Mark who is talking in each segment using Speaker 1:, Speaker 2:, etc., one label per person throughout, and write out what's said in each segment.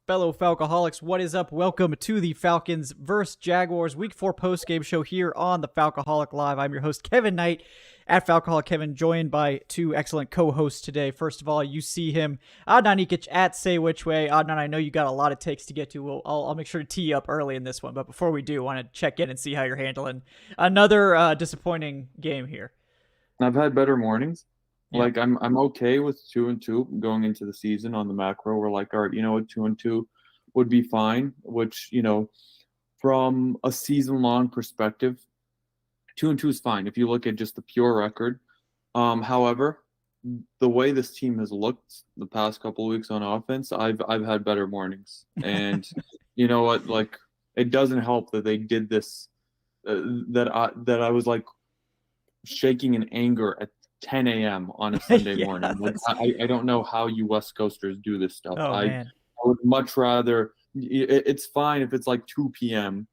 Speaker 1: Fellow Falcoholics, what is up? Welcome to the Falcons vs. Jaguars Week 4 postgame show here on the Falcoholic Live. I'm your host, Kevin Knight, at Falcoholic Kevin, joined by two excellent co-hosts today. First of all, you see him, Adnan Ikic, at Say Which Way. Adnan, I know you got a lot of takes to get to. I'll make sure to tee you up early in this one, but before we do, I want to check in and see how you're handling another disappointing game here.
Speaker 2: I've had better mornings.
Speaker 1: Yeah.
Speaker 2: Like I'm okay with 2-2 going into the season on the macro. We're like, all right, you know what, 2-2 would be fine, which, you know, from a season long perspective, 2-2 is fine if you look at just the pure record. However, the way this team has looked the past couple of weeks on offense, I've had better mornings. And you know what, like, it doesn't help that they did this, that I was like shaking in anger at 10 a.m. on a Sunday morning. Like, I don't know how you West Coasters do this stuff.
Speaker 1: Man.
Speaker 2: I would much rather it's fine if it's like 2 p.m.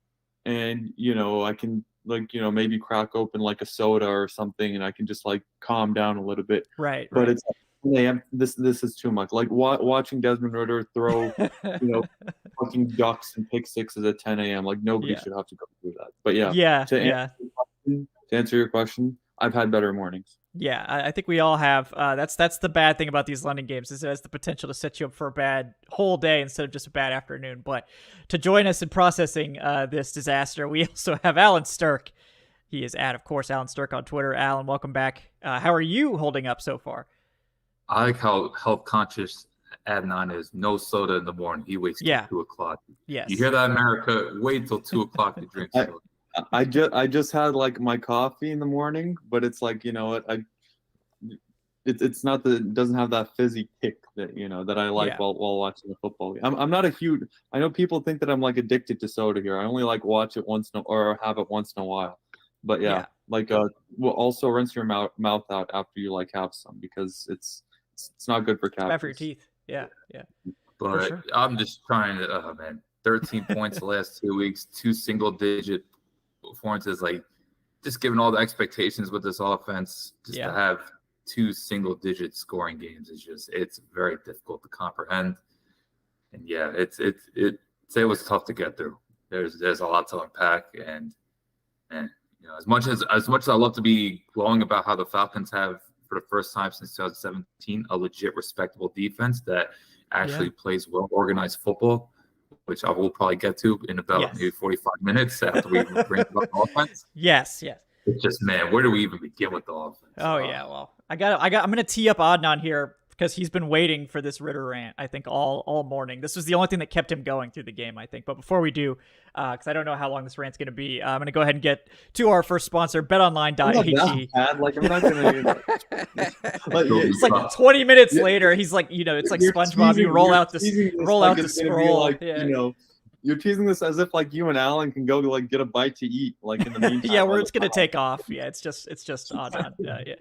Speaker 2: and, you know, I can, like, you know, maybe crack open like a soda or something and I can just like calm down a little bit.
Speaker 1: Right.
Speaker 2: But it's like 10 a.m. This is too much. Like watching Desmond Ridder throw, you know, fucking ducks and pick sixes at 10 a.m. Like nobody should have to go through that. But to answer your question, I've had better mornings.
Speaker 1: Yeah, I think we all have. That's the bad thing about these London games is it has the potential to set you up for a bad whole day instead of just a bad afternoon. But to join us in processing this disaster, we also have Alan Strk. He is at, of course, Alan Strk on Twitter. Alan, welcome back. How are you holding up so far?
Speaker 3: I like how health conscious Adnan is. No soda in the morning. He waits till 2 o'clock.
Speaker 1: Yes.
Speaker 3: You hear that, America? Wait till 2 o'clock to drink soda.
Speaker 2: I just had like my coffee in the morning, but it's like, you know what, it's not it doesn't have that fizzy kick that, you know, that I like while watching the football. I'm not a huge. I know people think that I'm like addicted to soda here. I only like watch it or have it once in a while. But like well, also rinse your mouth out after you like have some because it's not good for cavities.
Speaker 1: Bad for your teeth. Yeah.
Speaker 3: But
Speaker 1: sure.
Speaker 3: I'm just trying to 13 points the last 2 weeks, 2 single-digit performances, like just given all the expectations with this offense, just to have 2 single-digit scoring games it's very difficult to comprehend. And it was tough to get through. There's a lot to unpack, and you know, as much as I love to be glowing about how the Falcons have for the first time since 2017 a legit respectable defense that actually plays well organized football, which I will probably get to in about maybe 45 minutes after we bring up the offense.
Speaker 1: Yes.
Speaker 3: It's just, man, where do we even begin with the offense?
Speaker 1: Well, I'm going to tee up Adnan here because he's been waiting for this Ridder rant, I think, all morning. This was the only thing that kept him going through the game, I think. But before we do, because I don't know how long this rant's going to be, I'm going to go ahead and get to our first sponsor, betonline.ag.
Speaker 2: Like, I'm not going to.
Speaker 1: It's like 20 minutes later. He's like, you know, it's like SpongeBob. You roll out the scroll.
Speaker 2: Like, you know, you're teasing this as if like you and Alan can go to like get a bite to eat, like in the meantime.
Speaker 1: Where it's going to take off. Yeah, it's just Adnan.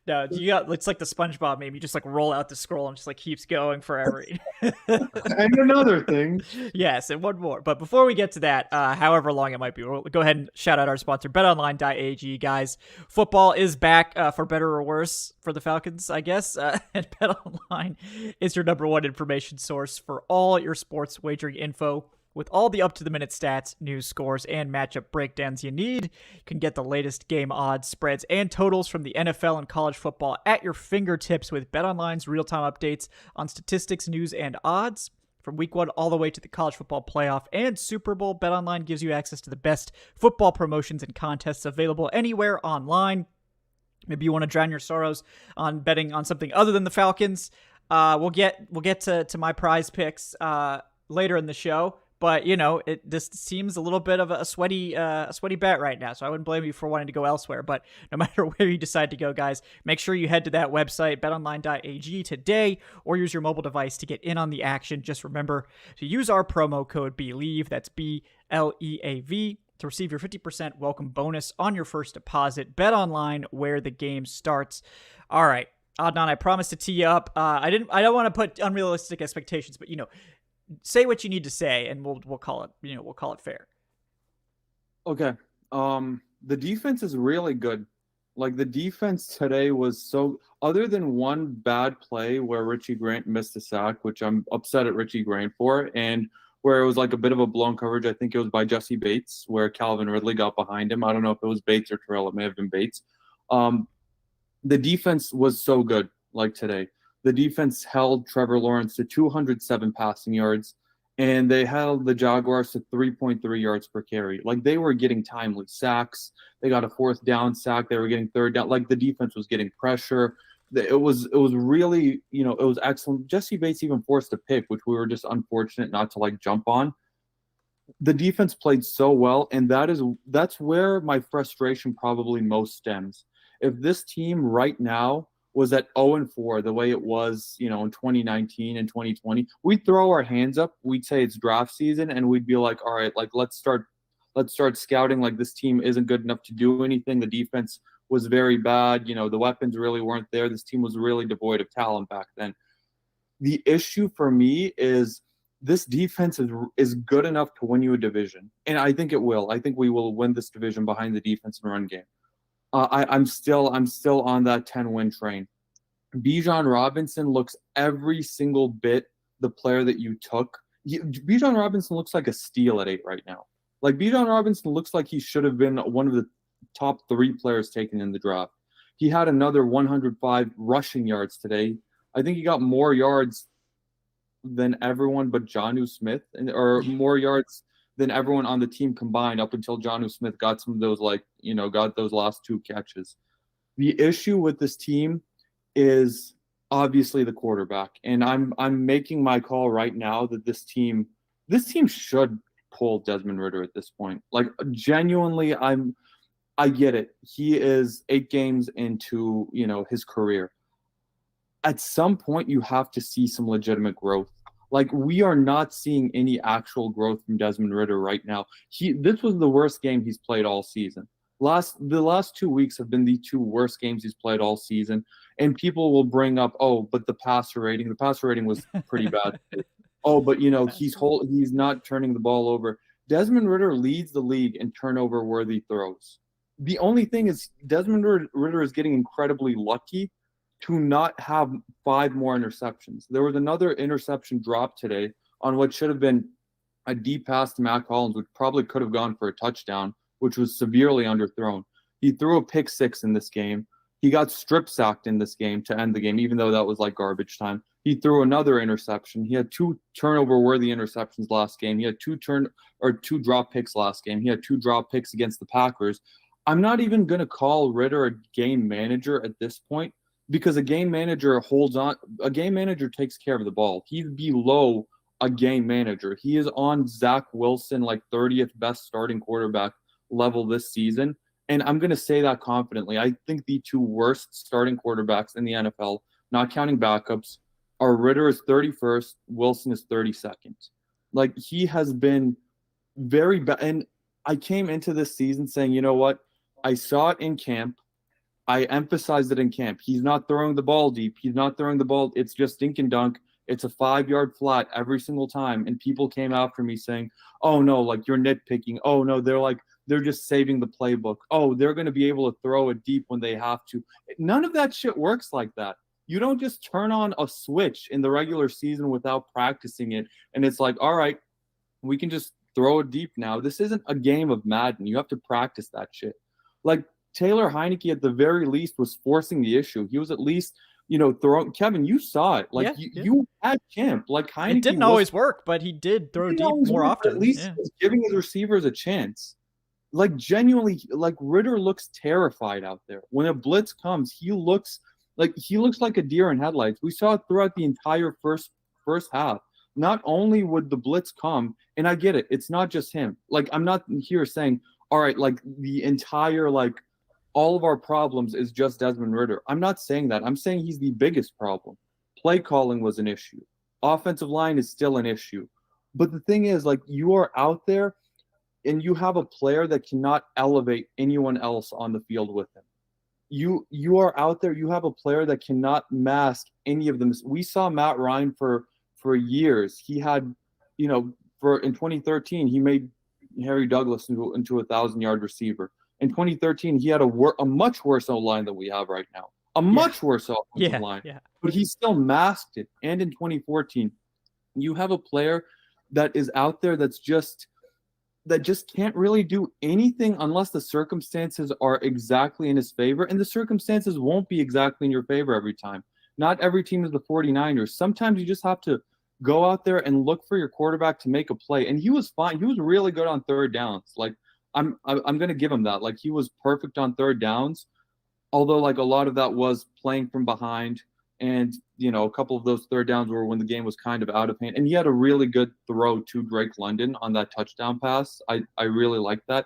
Speaker 1: No, it's like the SpongeBob meme. You just like roll out the scroll and just like keeps going forever.
Speaker 2: And another thing.
Speaker 1: Yes, and one more. But before we get to that, however long it might be, we'll go ahead and shout out our sponsor, betonline.ag. Guys, football is back for better or worse for the Falcons, I guess. And BetOnline is your number one information source for all your sports wagering info. With all the up-to-the-minute stats, news, scores, and matchup breakdowns you need, you can get the latest game odds, spreads, and totals from the NFL and college football at your fingertips with BetOnline's real-time updates on statistics, news, and odds. From Week 1 all the way to the college football playoff and Super Bowl, BetOnline gives you access to the best football promotions and contests available anywhere online. Maybe you want to drown your sorrows on betting on something other than the Falcons. We'll get to my prize picks later in the show. But, you know, this seems a little bit of a sweaty bet right now, so I wouldn't blame you for wanting to go elsewhere. But no matter where you decide to go, guys, make sure you head to that website, betonline.ag today, or use your mobile device to get in on the action. Just remember to use our promo code BELIEVE, that's BLEAV, to receive your 50% welcome bonus on your first deposit. BetOnline, where the game starts. All right, Adnan, I promised to tee you up. I don't want to put unrealistic expectations, but, you know, say what you need to say, and we'll call it. You know, we'll call it fair.
Speaker 2: Okay. The defense is really good. Like the defense today was so, other than one bad play where Richie Grant missed a sack, which I'm upset at Richie Grant for, and where it was like a bit of a blown coverage. I think it was by Jesse Bates where Calvin Ridley got behind him. I don't know if it was Bates or Terrell. It may have been Bates. The defense was so good like today. The defense held Trevor Lawrence to 207 passing yards, and they held the Jaguars to 3.3 yards per carry. Like they were getting timely sacks. They got a fourth down sack. They were getting third down. Like the defense was getting pressure. It was really, it was excellent. Jesse Bates even forced a pick, which we were just unfortunate not to like jump on. The defense played so well, and that's where my frustration probably most stems. If this team right now was at 0-4 the way it was, in 2019 and 2020, we'd throw our hands up. We'd say it's draft season, and we'd be like, all right, like let's start scouting. Like this team isn't good enough to do anything. The defense was very bad. The weapons really weren't there. This team was really devoid of talent back then. The issue for me is this defense is good enough to win you a division, and I think it will. I think we will win this division behind the defense and run game. I'm still on that 10-win train. Bijan Robinson looks every single bit the player that you took. Bijan Robinson looks like a steal at 8 right now. Like Bijan Robinson looks like he should have been one of the top 3 players taken in the draft. He had another 105 rushing yards today. I think he got more yards than everyone but Jonnu Smith, or more yards than everyone on the team combined up until Jonnu Smith got some of those, got those last 2 catches. The issue with this team is obviously the quarterback, and I'm making my call right now that this team should pull Desmond Ridder at this point. Like genuinely, I get it. He is 8 games into, his career. At some point, you have to see some legitimate growth. Like we are not seeing any actual growth from Desmond Ridder right now. This was the worst game he's played all season. The last 2 weeks have been the 2 worst games he's played all season. And people will bring up, but the passer rating. The passer rating was pretty bad. But he's not turning the ball over. Desmond Ridder leads the league in turnover-worthy throws. The only thing is Desmond Ridder is getting incredibly lucky to not have 5 more interceptions. There was another interception drop today on what should have been a deep pass to Matt Collins, which probably could have gone for a touchdown, which was severely underthrown. He threw a pick 6 in this game. He got strip sacked in this game to end the game, even though that was like garbage time. He threw another interception. He had 2 turnover-worthy interceptions last game. He had 2 drop picks last game. He had 2 drop picks against the Packers. I'm not even going to call Ridder a game manager at this point, because a game manager holds on. A game manager takes care of the ball. He's below a game manager. He is on Zach Wilson, like 30th best starting quarterback level this season. And I'm going to say that confidently. I think the 2 worst starting quarterbacks in the NFL, not counting backups, are Ridder is 31st, Wilson is 32nd. Like he has been very bad. And I came into this season saying, you know what? I saw it in camp. I emphasized it in camp. He's not throwing the ball deep. He's not throwing the ball. It's just dink and dunk. It's a 5-yard flat every single time. And people came after me saying, oh, no, like you're nitpicking. Oh, no, they're just saving the playbook. Oh, they're going to be able to throw it deep when they have to. None of that shit works like that. You don't just turn on a switch in the regular season without practicing it. And it's like, all right, we can just throw it deep now. This isn't a game of Madden. You have to practice that shit. Like, Taylor Heineke, at the very least, was forcing the issue. He was at least, throwing. Kevin, you saw it. Like, you had camp. Like, Heineke.
Speaker 1: It didn't always work, but he did throw deep more often.
Speaker 2: At least he was giving his receivers a chance. Like, genuinely, like, Ridder looks terrified out there. When a blitz comes, he looks like a deer in headlights. We saw it throughout the entire first half. Not only would the blitz come, and I get it, it's not just him. Like, I'm not here saying, all right, like, the entire, like, all of our problems is just Desmond Ridder. I'm not saying that. I'm saying he's the biggest problem. Play calling was an issue. Offensive line is still an issue. But the thing is, like, you are out there and you have a player that cannot elevate anyone else on the field with him. You are out there, you have a player that cannot mask any of them. We saw Matt Ryan for years. He had, in 2013, he made Harry Douglas into a 1,000-yard receiver. In 2013, he had a much worse O-line than we have right now. A much worse offensive line.
Speaker 1: Yeah.
Speaker 2: But he still masked it. And in 2014, you have a player that is out there that just can't really do anything unless the circumstances are exactly in his favor. And the circumstances won't be exactly in your favor every time. Not every team is the 49ers. Sometimes you just have to go out there and look for your quarterback to make a play. And he was fine. He was really good on third downs. Like, I'm going to give him that. Like, he was perfect on third downs, although, like, a lot of that was playing from behind. And, a couple of those third downs were when the game was kind of out of hand. And he had a really good throw to Drake London on that touchdown pass. I really like that.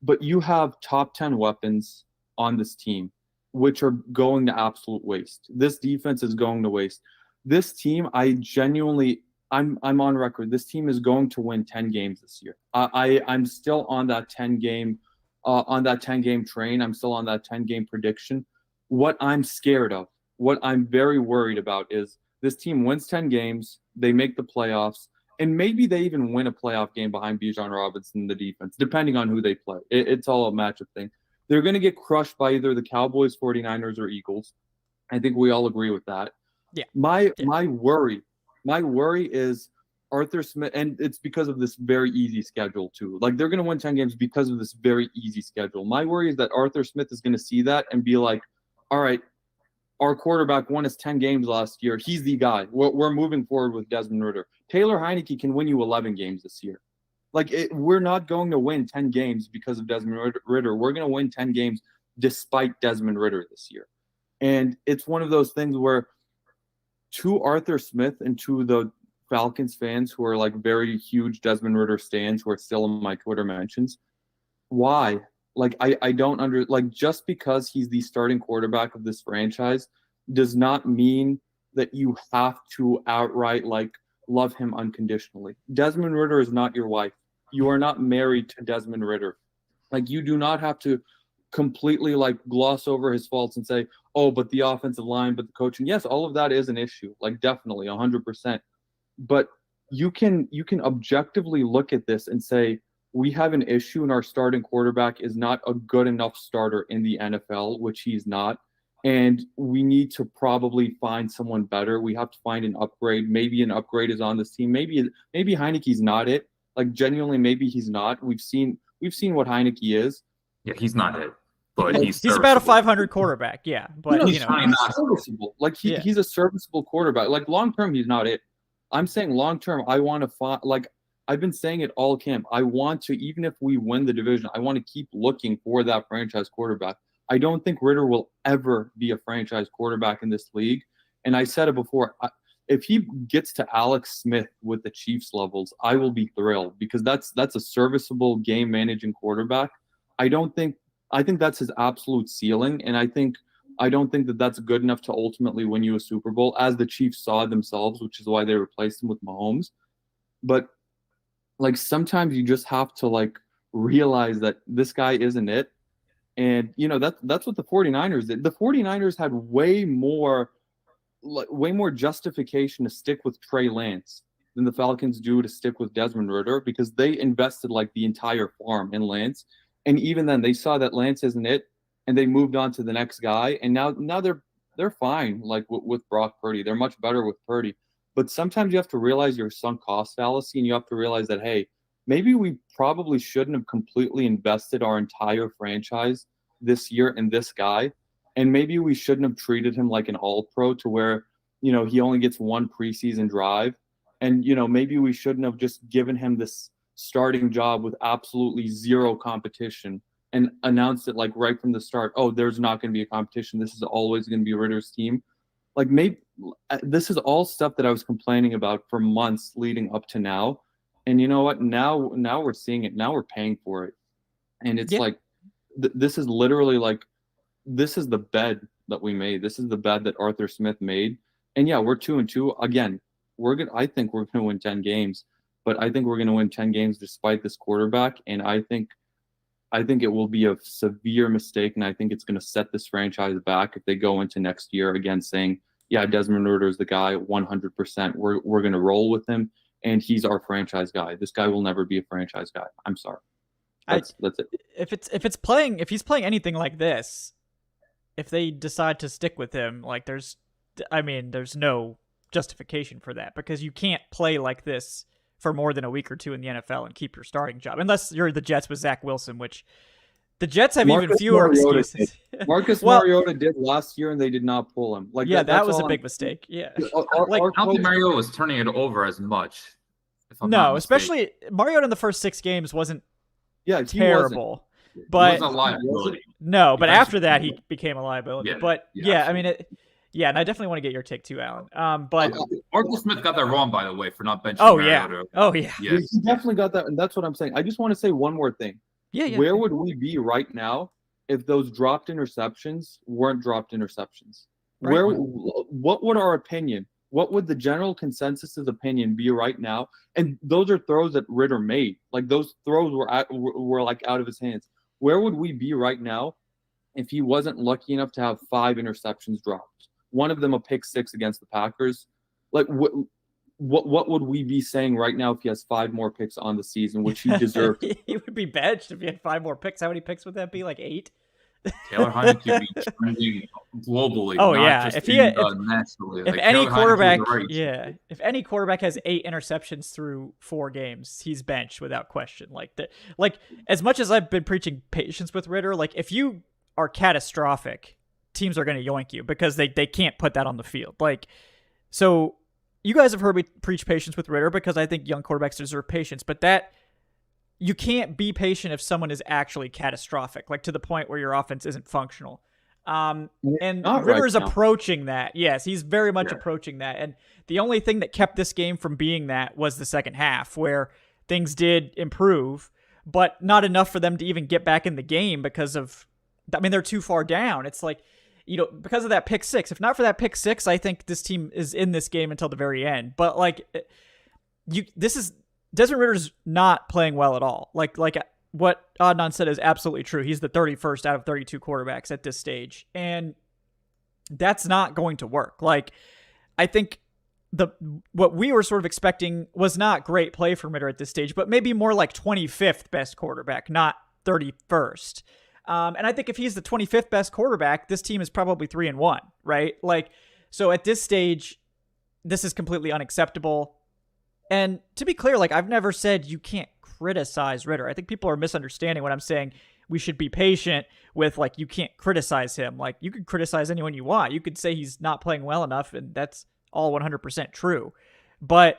Speaker 2: But you have top 10 weapons on this team, which are going to absolute waste. This defense is going to waste. This team, I'm on record. This team is going to win 10 games this year. I'm still on that 10 game train. I'm still on that 10 game prediction. What I'm scared of, what I'm very worried about is this team wins 10 games, they make the playoffs, and maybe they even win a playoff game behind Bijan Robinson and the defense, depending on who they play. It's all a matchup thing. They're going to get crushed by either the Cowboys, 49ers, or Eagles. I think we all agree with that.
Speaker 1: Yeah.
Speaker 2: My worry is Arthur Smith, and it's because of this very easy schedule too. Like, they're going to win 10 games because of this very easy schedule. My worry is that Arthur Smith is going to see that and be like, all right, our quarterback won us 10 games last year. He's the guy. We're moving forward with Desmond Ridder. Taylor Heineke can win you 11 games this year. Like, we're not going to win 10 games because of Desmond Ridder. We're going to win 10 games despite Desmond Ridder this year. And it's one of those things where, to Arthur Smith and to the Falcons fans who are, like, very huge Desmond Ridder stands who are still in my Twitter mentions, why? Like, I don't just because he's the starting quarterback of this franchise does not mean that you have to outright, like, love him unconditionally. Desmond Ridder is not your wife. You are not married to Desmond Ridder. Like, you do not have to completely, like, gloss over his faults and say, oh, but the offensive line, but the coaching. Yes, all of that is an issue. Like, definitely 100%. But you can objectively look at this and say, we have an issue and our starting quarterback is not a good enough starter in the NFL, which he's not. And we need to probably find someone better. We have to find an upgrade. Maybe an upgrade is on this team. Maybe Heineke's not it. Like, genuinely, maybe he's not. We've seen what Heineke is.
Speaker 3: Yeah, he's not it. But
Speaker 1: he's about a 500 quarterback. Yeah, but
Speaker 2: he's serviceable. Like, he's a serviceable quarterback. Like, long term, he's not it. I'm saying long term, I want to find, like, I've been saying it all camp. I want to, even if we win the division, I want to keep looking for that franchise quarterback. I don't think Ridder will ever be a franchise quarterback in this league. And I said it before, if he gets to Alex Smith with the Chiefs levels, I will be thrilled because that's a serviceable game managing quarterback. I think that's his absolute ceiling. And I don't think that that's good enough to ultimately win you a Super Bowl, as the Chiefs saw themselves, which is why they replaced him with Mahomes. But, like, sometimes you just have to, like, realize that this guy isn't it. And, that's what the 49ers did. The 49ers had way more justification to stick with Trey Lance than the Falcons do to stick with Desmond Ridder, because they invested, like, the entire farm in Lance. And even then, they saw that Lance isn't it, and they moved on to the next guy. And now they're fine, like, with Brock Purdy. They're much better with Purdy. But sometimes you have to realize your sunk cost fallacy, and you have to realize that, hey, maybe we probably shouldn't have completely invested our entire franchise this year in this guy. And maybe we shouldn't have treated him like an all-pro to where, he only gets one preseason drive. And, maybe we shouldn't have just given him this starting job with absolutely zero competition and announced it, like, right from the start. Oh, there's not going to be a competition. This is always going to be Ridder's team. Like, maybe this is all stuff that I was complaining about for months leading up to now. And you know what? Now we're seeing it. Now we're paying for it. And it's like, this is literally, like, this is the bed that we made. This is the bed that Arthur Smith made. And yeah, we're 2-2. Again, I think we're going to win 10 games, but I think we're going to win 10 games despite this quarterback. And I think it will be a severe mistake. And I think it's going to set this franchise back if they go into next year again saying, yeah, Desmond Ridder is the guy 100%. We're going to roll with him, and he's our franchise guy. This guy will never be a franchise guy. I'm sorry. That's it.
Speaker 1: If he's playing anything like this, if they decide to stick with him, like there's no justification for that, because you can't play like this for more than a week or two in the NFL and keep your starting job, unless you're the Jets with Zach Wilson, which the Jets have even fewer excuses.
Speaker 2: Marcus Mariota did last year, and they did not pull him. Like
Speaker 1: that was a big mistake. Yeah,
Speaker 3: I don't think Mariota was turning it over as much.
Speaker 1: Especially Mariota in the first 6 games wasn't terrible.
Speaker 3: Wasn't.
Speaker 1: But
Speaker 3: he was a liability.
Speaker 1: No, but after that he became a liability.
Speaker 3: Yeah,
Speaker 1: but I mean, and I definitely want to get your take too, Alan. But
Speaker 3: Arthur Smith got that wrong, by the way, for not benching Mariota.
Speaker 1: Yeah.
Speaker 2: He definitely got that, and that's what I'm saying. I just want to say one more thing.
Speaker 1: Yeah.
Speaker 2: Where would we be right now if those dropped interceptions weren't dropped interceptions? Right. What would our opinion? What would the general consensus's opinion be right now? And those are throws that Ridder made. Like those throws were like out of his hands. Where would we be right now if he wasn't lucky enough to have 5 interceptions dropped? One of them a pick 6 against the Packers. Like what would we be saying right now if he has 5 more picks on the season, which he deserved?
Speaker 1: He would be benched if he had 5 more picks. How many picks would that be? Like 8?
Speaker 3: Taylor Heineke would be trending globally.
Speaker 1: Oh,
Speaker 3: not just nationally.
Speaker 1: If any quarterback, if any quarterback has 8 interceptions through 4 games, he's benched without question. Like as much as I've been preaching patience with Ridder, like if you are catastrophic, teams are going to yoink you because they can't put that on the field. Like, so you guys have heard me preach patience with Ridder because I think young quarterbacks deserve patience, but that you can't be patient if someone is actually catastrophic, like to the point where your offense isn't functional. And Ridder's approaching that. Yes, he's very much approaching that. And the only thing that kept this game from being that was the second half, where things did improve, but not enough for them to even get back in the game because of, they're too far down. It's like, because of that pick 6. If not for that pick 6, I think this team is in this game until the very end. But Desmond Ridder's not playing well at all. Like what Adnan said is absolutely true. He's the 31st out of 32 quarterbacks at this stage, and that's not going to work. Like, I think what we were sort of expecting was not great play from Ridder at this stage, but maybe more like 25th best quarterback, not 31st. And I think if he's the 25th best quarterback, this team is probably 3-1, right? Like, so at this stage, this is completely unacceptable. And to be clear, like, I've never said you can't criticize Ridder. I think people are misunderstanding when I'm saying we should be patient with, like, you can't criticize him. Like, you can criticize anyone you want. You could say he's not playing well enough, and that's all 100% true. But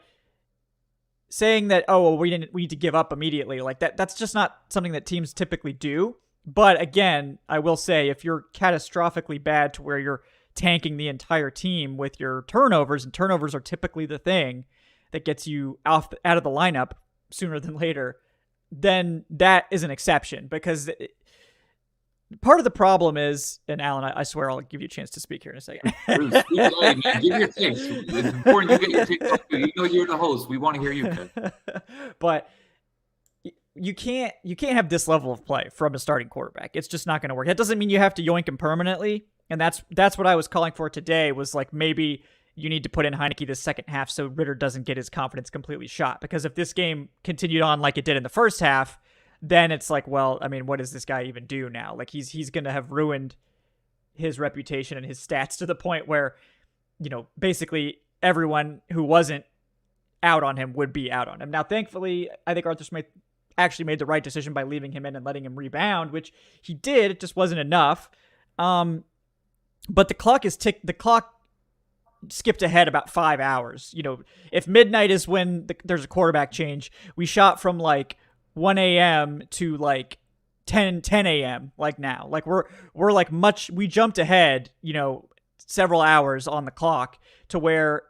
Speaker 1: saying that, we need to give up immediately, like that's just not something that teams typically do. But again, I will say, if you're catastrophically bad to where you're tanking the entire team with your turnovers, and turnovers are typically the thing that gets you out of the lineup sooner than later, then that is an exception. Because part of the problem is, and Alan, I swear I'll give you a chance to speak here in a second.
Speaker 3: Give your takes. It's important you get your takes. You know you're the host. We want to hear you, Ken.
Speaker 1: But you can't have this level of play from a starting quarterback. It's just not going to work. That doesn't mean you have to yoink him permanently. And that's what I was calling for today, was like, maybe you need to put in Heineke this second half so Ridder doesn't get his confidence completely shot. Because if this game continued on like it did in the first half, then it's like, well, I mean, what does this guy even do now? Like, he's going to have ruined his reputation and his stats to the point where, basically everyone who wasn't out on him would be out on him. Now, thankfully, I think Arthur Smith actually made the right decision by leaving him in and letting him rebound, which he did. It just wasn't enough. But the clock skipped ahead about 5 hours. If midnight is when there's a quarterback change, we shot from like 1 a.m. to like 10 a.m. like now. Like we're like we jumped ahead, several hours on the clock to where,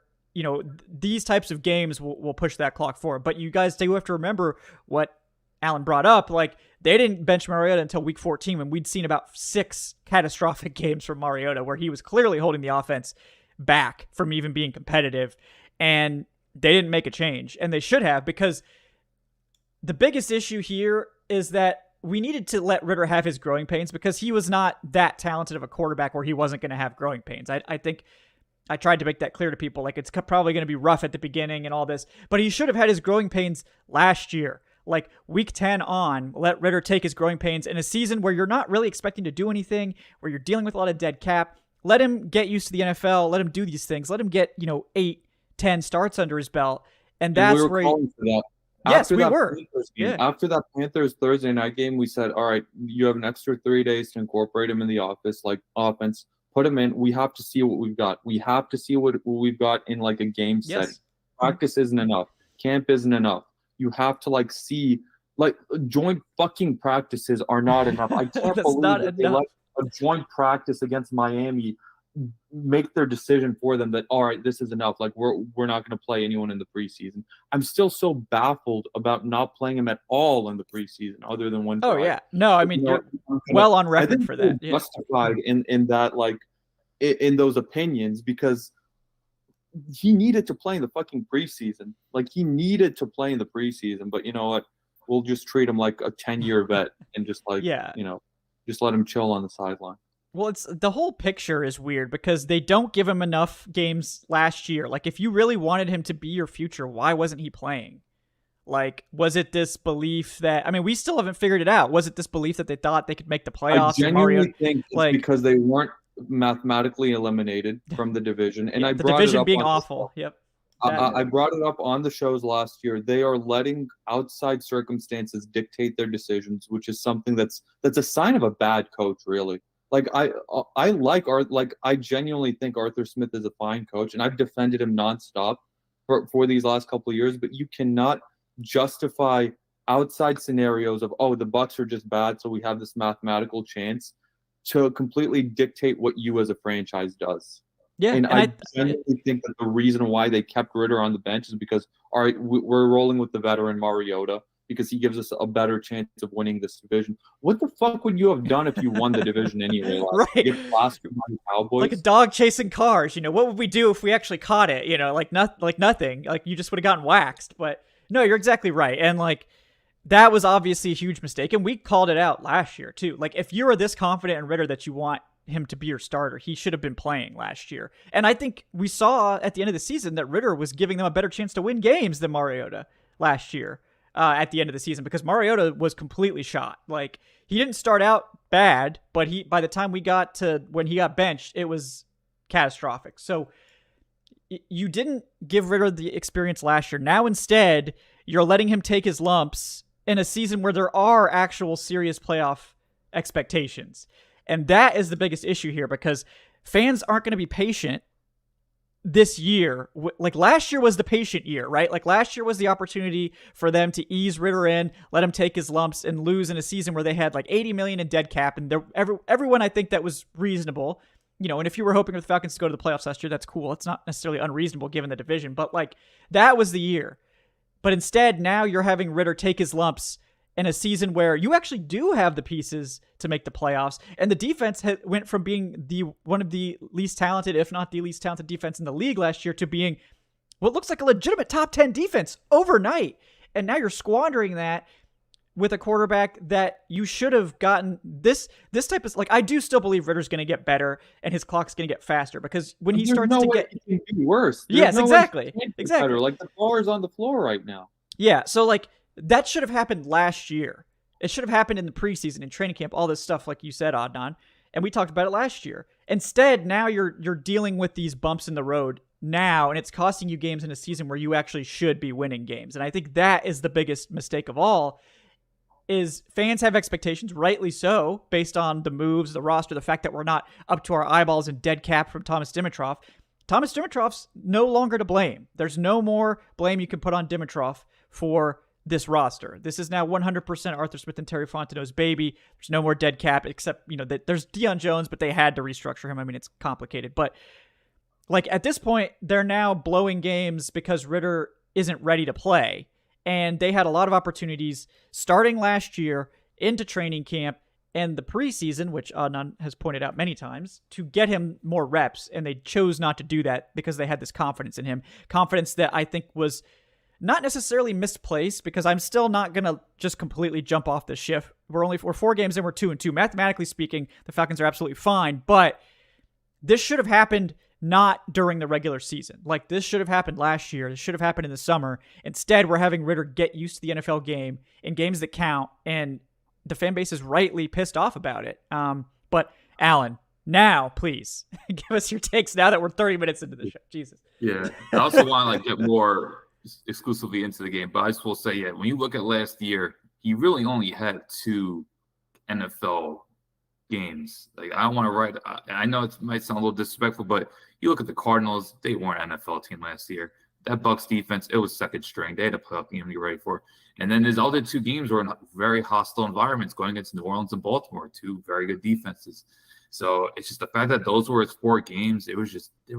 Speaker 1: these types of games will push that clock forward. But you guys do have to remember what Alan brought up. Like, they didn't bench Mariota until week 14, when we'd seen about 6 catastrophic games from Mariota where he was clearly holding the offense back from even being competitive, and they didn't make a change, and they should have, because the biggest issue here is that we needed to let Ridder have his growing pains, because he was not that talented of a quarterback where he wasn't going to have growing pains. I think I tried to make that clear to people. Like, it's probably going to be rough at the beginning and all this, but he should have had his growing pains last year. Like week 10 on, let Ridder take his growing pains in a season where you're not really expecting to do anything, where you're dealing with a lot of dead cap. Let him get used to the NFL. Let him do these things. Let him get, 8, 10 starts under his belt. And that's
Speaker 2: we
Speaker 1: where
Speaker 2: calling for that.
Speaker 1: Yes, we were.
Speaker 2: After that Panthers Thursday night game, we said, all right, you have an extra 3 days to incorporate him in the offense. Put him in. We have to see what we've got. We have to see what we've got in like a game setting. Practice isn't enough. Camp isn't enough. You have to see joint fucking practices are not enough. I can't believe that they let a joint practice against Miami make their decision for them that, all right, this is enough. Like we're not going to play anyone in the preseason. I'm still so baffled about not playing him at all in the preseason other than one.
Speaker 1: Oh yeah. No, I mean, you're well on record for that. Yeah.
Speaker 2: Justified in that, in those opinions, because he needed to play in the fucking preseason. Like he needed to play in the preseason, but you know what? We'll just treat him like a 10-year vet and just just let him chill on the sideline.
Speaker 1: Well, it's the whole picture is weird because they don't give him enough games last year. Like, if you really wanted him to be your future, why wasn't he playing? Like, was it this belief that, I mean, we still haven't figured it out. Was it this belief that they thought they could make the playoffs?
Speaker 2: I genuinely think it's because they weren't mathematically eliminated from the division. And I
Speaker 1: the
Speaker 2: brought
Speaker 1: division
Speaker 2: it up
Speaker 1: being awful. Yep.
Speaker 2: I brought it up on the shows last year. They are letting outside circumstances dictate their decisions, which is something that's a sign of a bad coach, really. Like I genuinely think Arthur Smith is a fine coach, and I've defended him nonstop for these last couple of years. But you cannot justify outside scenarios of, oh, the Bucs are just bad, so we have this mathematical chance to completely dictate what you as a franchise does.
Speaker 1: Yeah,
Speaker 2: and I genuinely think that the reason why they kept Ridder on the bench is because, all right, we're rolling with the veteran Mariota, because he gives us a better chance of winning this division. What the fuck would you have done if you won the division anyway?
Speaker 1: Right.
Speaker 2: Get plastered by the Cowboys?
Speaker 1: Like a dog chasing cars. What would we do if we actually caught it? Like nothing. Like you just would have gotten waxed. But no, you're exactly right. And that was obviously a huge mistake. And we called it out last year too. Like if you are this confident in Ridder that you want him to be your starter, he should have been playing last year. And I think we saw at the end of the season that Ridder was giving them a better chance to win games than Mariota last year. At the end of the season, because Mariota was completely shot. Like he didn't start out bad, but by the time we got to when he got benched, it was catastrophic. So you didn't give Ridder the experience last year. Now instead, you're letting him take his lumps in a season where there are actual serious playoff expectations. And that is the biggest issue here, because fans aren't going to be patient this year. Like last year was the patient year, right? Like last year was the opportunity for them to ease Ridder in, let him take his lumps, and lose in a season where they had like $80 million in dead cap. And everyone, I think that was reasonable. And if you were hoping for the Falcons to go to the playoffs last year, that's cool. It's not necessarily unreasonable given the division, but that was the year. But instead, now you're having Ridder take his lumps in a season where you actually do have the pieces to make the playoffs. And the defense went from being one of the least talented, if not the least talented defense in the league last year, to being what looks like a legitimate top 10 defense overnight. And now you're squandering that with a quarterback that you should have gotten this type of, I do still believe Ridder's going to get better and his clock's going to get faster, because when he starts to get
Speaker 2: it can be worse.
Speaker 1: Yes, exactly. Exactly.
Speaker 2: Better. Like the bar is on the floor right now.
Speaker 1: Yeah. So that should have happened last year. It should have happened in the preseason, in training camp, all this stuff, like you said, Adnan. And we talked about it last year. Instead, now you're dealing with these bumps in the road now, and it's costing you games in a season where you actually should be winning games. And I think that is the biggest mistake of all, is fans have expectations, rightly so, based on the moves, the roster, the fact that we're not up to our eyeballs in dead cap from Thomas Dimitroff. Thomas Dimitrov's no longer to blame. There's no more blame you can put on Dimitroff for this roster. This is now 100% Arthur Smith and Terry Fontenot's baby. There's no more dead cap, except, there's Deion Jones, but they had to restructure him. I mean, it's complicated. But, at this point, they're now blowing games because Ridder isn't ready to play. And they had a lot of opportunities starting last year into training camp and the preseason, which Adnan has pointed out many times, to get him more reps. And they chose not to do that because they had this confidence in him. Confidence that I think was not necessarily misplaced, because I'm still not going to just completely jump off the ship. We're 4 games in, we're 2-2. Mathematically speaking, the Falcons are absolutely fine, but this should have happened not during the regular season. Like, this should have happened last year. This should have happened in the summer. Instead, we're having Ridder get used to the NFL game in games that count, and the fan base is rightly pissed off about it. But Alan, now, please, give us your takes now that we're 30 minutes into the show. Jesus.
Speaker 3: Yeah. I also want to get more exclusively into the game, but I just will say, when you look at last year, he really only had 2 NFL games. Like, I don't want to write. I know it might sound a little disrespectful, but you look at the Cardinals; they weren't an NFL team last year. That Bucks defense, it was second string. They had a playoff game to get ready for. And then his other 2 games were in very hostile environments, going against New Orleans and Baltimore, 2 very good defenses. So it's just the fact that those were his 4 games. There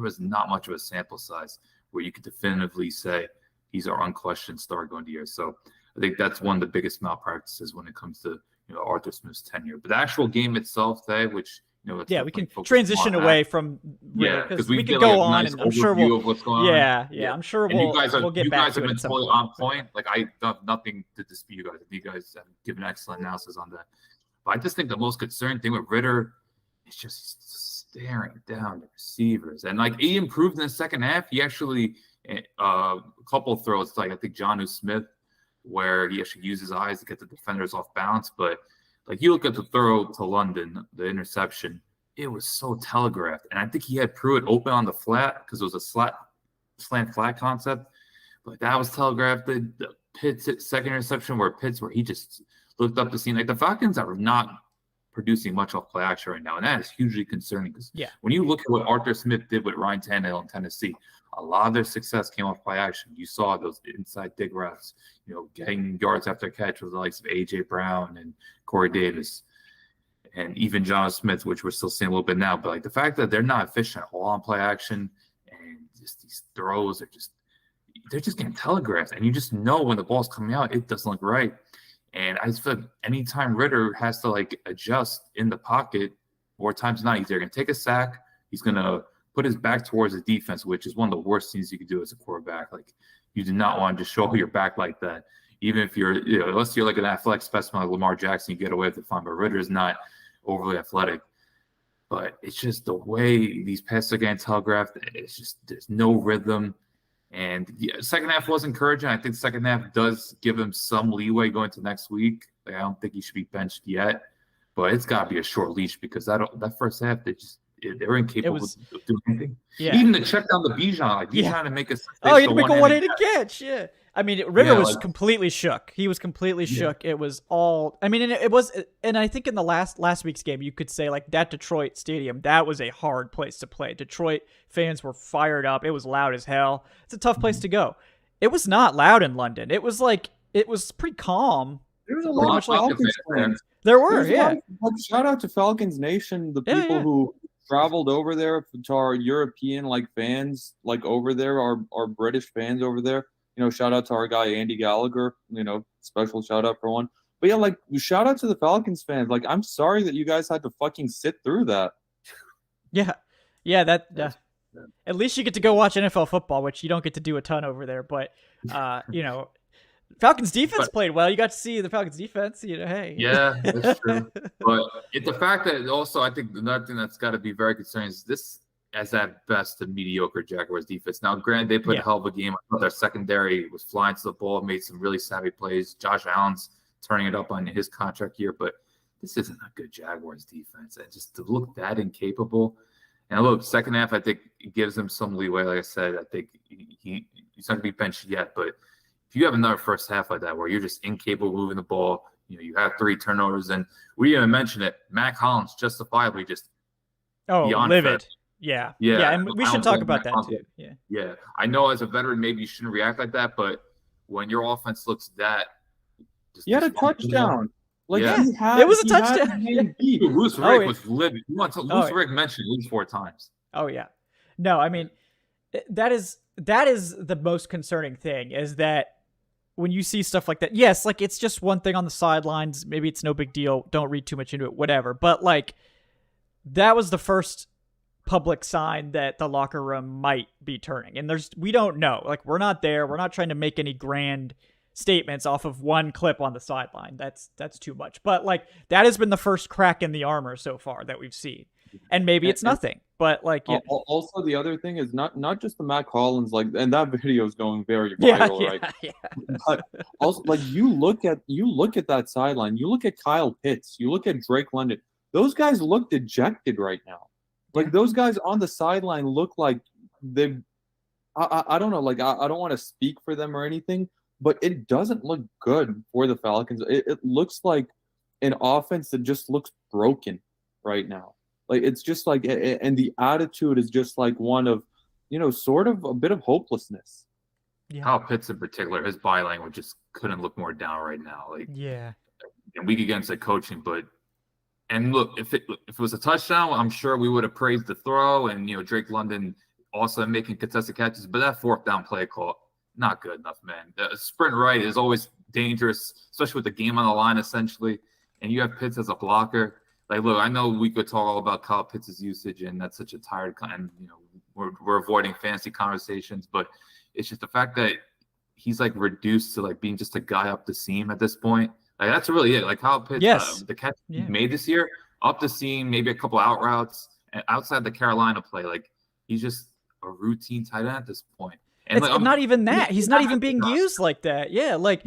Speaker 3: was not much of a sample size where you could definitively say he's our unquestioned star going to year. So I think that's one of the biggest malpractices when it comes to Arthur Smith's tenure. But the actual game itself, which
Speaker 1: we can transition away from
Speaker 3: because we
Speaker 1: can
Speaker 3: go
Speaker 1: go on,
Speaker 3: nice
Speaker 1: and I'm sure we'll
Speaker 3: of what's going
Speaker 1: on. I'm sure we'll get back to it.
Speaker 3: You guys have been totally on point. Like, I have nothing to dispute you guys. You guys have given excellent analysis on that. But I just think the most concerning thing with Ridder is just staring down the receivers. And like, he improved in the second half. He actually a couple of throws, like I think Jonnu Smith, where he actually used his eyes to get the defenders off balance. But like, you look at the throw to London, the interception, it was so telegraphed. And I think he had Pruitt open on the flat because it was a slant flat concept. But that was telegraphed. The Pitts second interception where he just looked up the scene. Like, the Falcons are not producing much off play action right now. And that is hugely concerning because when you look at what Arthur Smith did with Ryan Tannehill in Tennessee, a lot of their success came off play action. You saw those inside dig routes, getting yards after catch with the likes of A.J. Brown and Corey Davis and even John Smith, which we're still seeing a little bit now. But like, the fact that they're not efficient at all on play action and just these throws they're just getting telegraphed. And you just know when the ball's coming out, it doesn't look right. And I just feel like anytime Ridder has to like adjust in the pocket, more times than not, he's either going to take a sack, he's going to put his back towards the defense, which is one of the worst things you could do as a quarterback. Like, you do not want to just show your back like that. Even if you're, unless you're like an athletic specimen like Lamar Jackson, you get away with it fine. But Ridder is not overly athletic. But it's just the way these passes are getting telegraphed. It's just, there's no rhythm. And second half was encouraging. I think the second half does give him some leeway going to next week. Like, I don't think he should be benched yet, but it's got to be a short leash because that first half, they were incapable of doing anything. Yeah. Even to check down the Bijan, like Bijan to make a
Speaker 1: he had to make a one-handed catch. Yeah. I mean, Ridder was completely shook. He was completely shook. It was all, I mean, and it was, and I think in the last week's game, you could say like that Detroit stadium, that was a hard place to play. Detroit fans were fired up. It was loud as hell. It's a tough place to go. It was not loud in London. It was pretty calm.
Speaker 2: There was a lot of Falcons fans.
Speaker 1: There were,
Speaker 2: Shout out to Falcons Nation, the people who traveled over there, to our European fans over there, our British fans over there. Shout out to our guy Andy Gallagher. Special shout out for one. But shout out to the Falcons fans. I'm sorry that you guys had to fucking sit through that.
Speaker 1: Yeah, at least you get to go watch NFL football, which you don't get to do a ton over there. But Falcons defense played well. You got to see the Falcons defense. Hey.
Speaker 3: Yeah, that's true. But it's the fact that also I think another thing that's got to be very concerning is this, as at best, a mediocre Jaguars defense. Now, granted, they played a hell of a game. I thought their secondary was flying to the ball, made some really savvy plays. Josh Allen's turning it up on his contract year, but this isn't a good Jaguars defense. And just to look that incapable. And look, second half, I think it gives him some leeway. Like I said, I think he's not going to be benched yet, but if you have another first half like that where you're just incapable of moving the ball, you have 3 turnovers, and we didn't even mention it. Mac Hollins justifiably just
Speaker 1: livid. Yeah, and we should talk about that too.
Speaker 3: Yeah. I know as a veteran, maybe you shouldn't react like that, but when your offense looks that,
Speaker 2: he had a touchdown.
Speaker 1: It was a touchdown.
Speaker 3: Louis Rick was livid. Louis Rick mentioned at least 4 times.
Speaker 1: Oh yeah, no, I mean that is the most concerning thing is that when you see stuff like that. Yes, it's just one thing on the sidelines. Maybe it's no big deal. Don't read too much into it. Whatever. But that was the first public sign that the locker room might be turning, and we don't know. We're not there. We're not trying to make any grand statements off of one clip on the sideline. That's too much. But that has been the first crack in the armor so far that we've seen. And maybe it's nothing, but like, yeah.
Speaker 2: Also, the other thing is not just the Matt Collins, like, and that video is going very viral, right?
Speaker 1: Yeah.
Speaker 2: But also, like, you look at that sideline, you look at Kyle Pitts, you look at Drake London. Those guys look dejected right now. Like, those guys on the sideline look like they. I don't know. Like, I don't want to speak for them or anything, but it doesn't look good for the Falcons. It looks like an offense that just looks broken right now. Like, it's just like, and the attitude is just like one of, sort of a bit of hopelessness.
Speaker 3: Yeah. Kyle Pitts in particular, his body language just couldn't look more down right now. Like,
Speaker 1: yeah,
Speaker 3: and weak against the coaching, and look, if it was a touchdown, I'm sure we would have praised the throw, and Drake London also making contested catches, but that fourth down play call, not good enough, man. The sprint right is always dangerous, especially with the game on the line, essentially, and you have Pitts as a blocker. Like, look, I know we could talk all about Kyle Pitts' usage, and that's such a tired and we're avoiding fantasy conversations, but it's just the fact that he's like reduced to like being just a guy up the seam at this point. Like, that's really it. Like, Kyle Pitts, the catch he made this year, up the seam, maybe a couple out routes, and outside the Carolina play, like, he's just a routine tight end at this point. And
Speaker 1: it's not even that. He's not even being used like that. Yeah, like,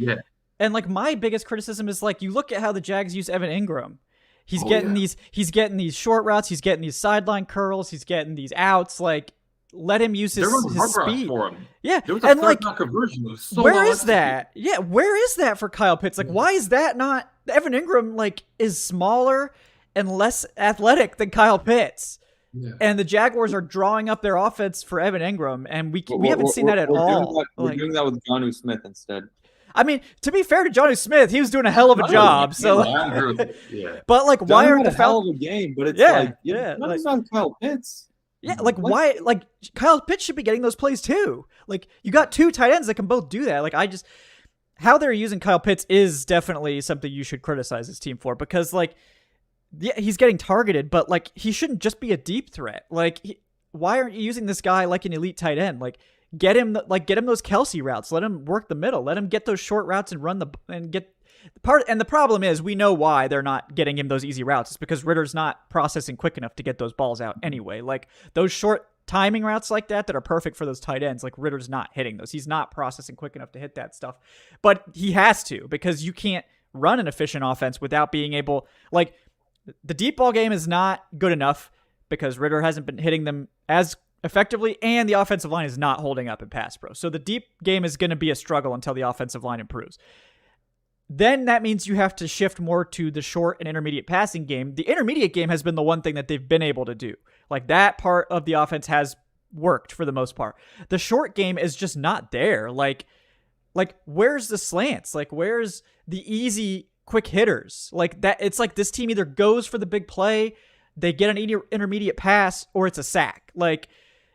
Speaker 1: and like my biggest criticism is like, you look at how the Jags use Evan Ingram. He's getting these short routes. He's getting these sideline curls. He's getting these outs. Like, let him use his speed.
Speaker 3: For him.
Speaker 1: Yeah,
Speaker 3: there was a
Speaker 1: and
Speaker 3: third down conversion.
Speaker 1: Where is that? Yeah, where is that for Kyle Pitts? Like, why is that not? Evan Ingram like is smaller and less athletic than Kyle Pitts. Yeah. And the Jaguars are drawing up their offense for Evan Ingram, and we haven't seen that at all.
Speaker 2: We're doing that with Jonnu Smith instead.
Speaker 1: I mean, to be fair to Jonnu Smith, he was doing a hell of a job. So, but like, why aren't the
Speaker 2: Falcons? Hell of a game, but it's like not Kyle Pitts.
Speaker 1: Yeah, like why? Like, Kyle Pitts should be getting those plays too. Like, you got two tight ends that can both do that. Like, how they're using Kyle Pitts is definitely something you should criticize this team for, because like, yeah, he's getting targeted, but like, he shouldn't just be a deep threat. Like, why aren't you using this guy like an elite tight end? Like, get him those Kelsey routes. Let him work the middle. Let him get those short routes and get the part. And the problem is, we know why they're not getting him those easy routes. It's because Ritter's not processing quick enough to get those balls out anyway. Like, those short timing routes like that are perfect for those tight ends. Like, Ritter's not hitting those. He's not processing quick enough to hit that stuff. But he has to, because you can't run an efficient offense without being able, like, the deep ball game is not good enough because Ridder hasn't been hitting them as effectively, and the offensive line is not holding up in pass pro. So the deep game is going to be a struggle until the offensive line improves. Then that means you have to shift more to the short and intermediate passing game. The intermediate game has been the one thing that they've been able to do. Like, that part of the offense has worked for the most part. The short game is just not there. Like where's the slants? Like, where's the easy quick hitters? Like that, it's like this team either goes for the big play, they get an intermediate pass, or it's a sack. Like,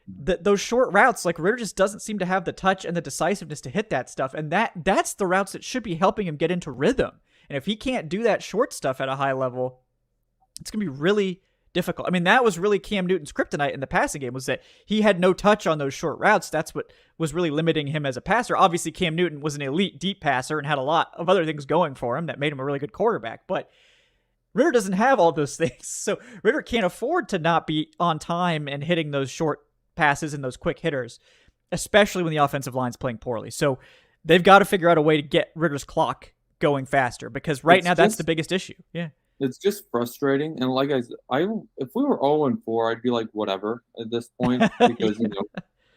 Speaker 1: those short routes, like, Ridder just doesn't seem to have the touch and the decisiveness to hit that stuff. And that's the routes that should be helping him get into rhythm. And if he can't do that short stuff at a high level, it's going to be really difficult. I mean, that was really Cam Newton's kryptonite in the passing game, was that he had no touch on those short routes. That's what was really limiting him as a passer. Obviously, Cam Newton was an elite deep passer and had a lot of other things going for him that made him a really good quarterback. But Ridder doesn't have all those things. So Ridder can't afford to not be on time and hitting those short passes and those quick hitters, especially when the offensive line's playing poorly. So they've got to figure out a way to get Ridder's clock going faster, because that's the biggest issue. Yeah.
Speaker 2: It's just frustrating. And like if we were 0-4, I'd be like, whatever at this point, because,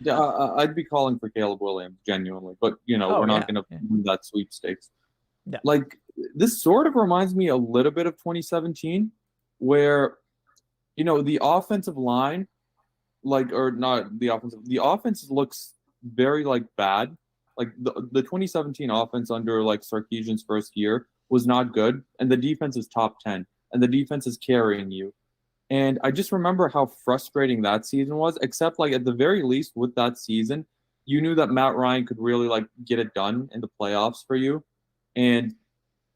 Speaker 2: I'd be calling for Caleb Williams genuinely, but we're not going to win that sweepstakes. Yeah. Like, this sort of reminds me a little bit of 2017, where, the offensive line, the offense looks very like bad. Like the 2017 offense under like Sarkisian's first year was not good, and the defense is top 10, and the defense is carrying you. And I just remember how frustrating that season was, except like at the very least with that season, you knew that Matt Ryan could really like get it done in the playoffs for you. And,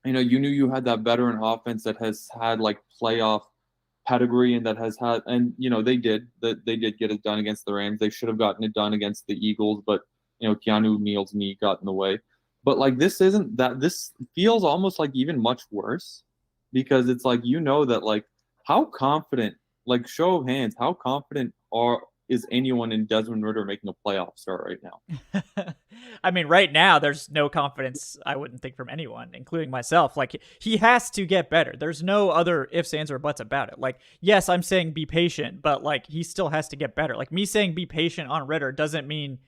Speaker 2: you knew you had that veteran offense that has had like playoff pedigree, and that has had, and, they did get it done against the Rams. They should have gotten it done against the Eagles, but, Keanu Neal's knee got in the way. But like, this isn't that. This feels almost like even much worse, because it's like, that like, how confident Like, show of hands, how confident is anyone in Desmond Ridder making a playoff start right now?
Speaker 1: I mean, right now, there's no confidence, I wouldn't think, from anyone, including myself. Like, he has to get better. There's no other ifs, ands, or buts about it. Like, yes, I'm saying be patient, but, like, he still has to get better. Like, me saying be patient on Ridder doesn't mean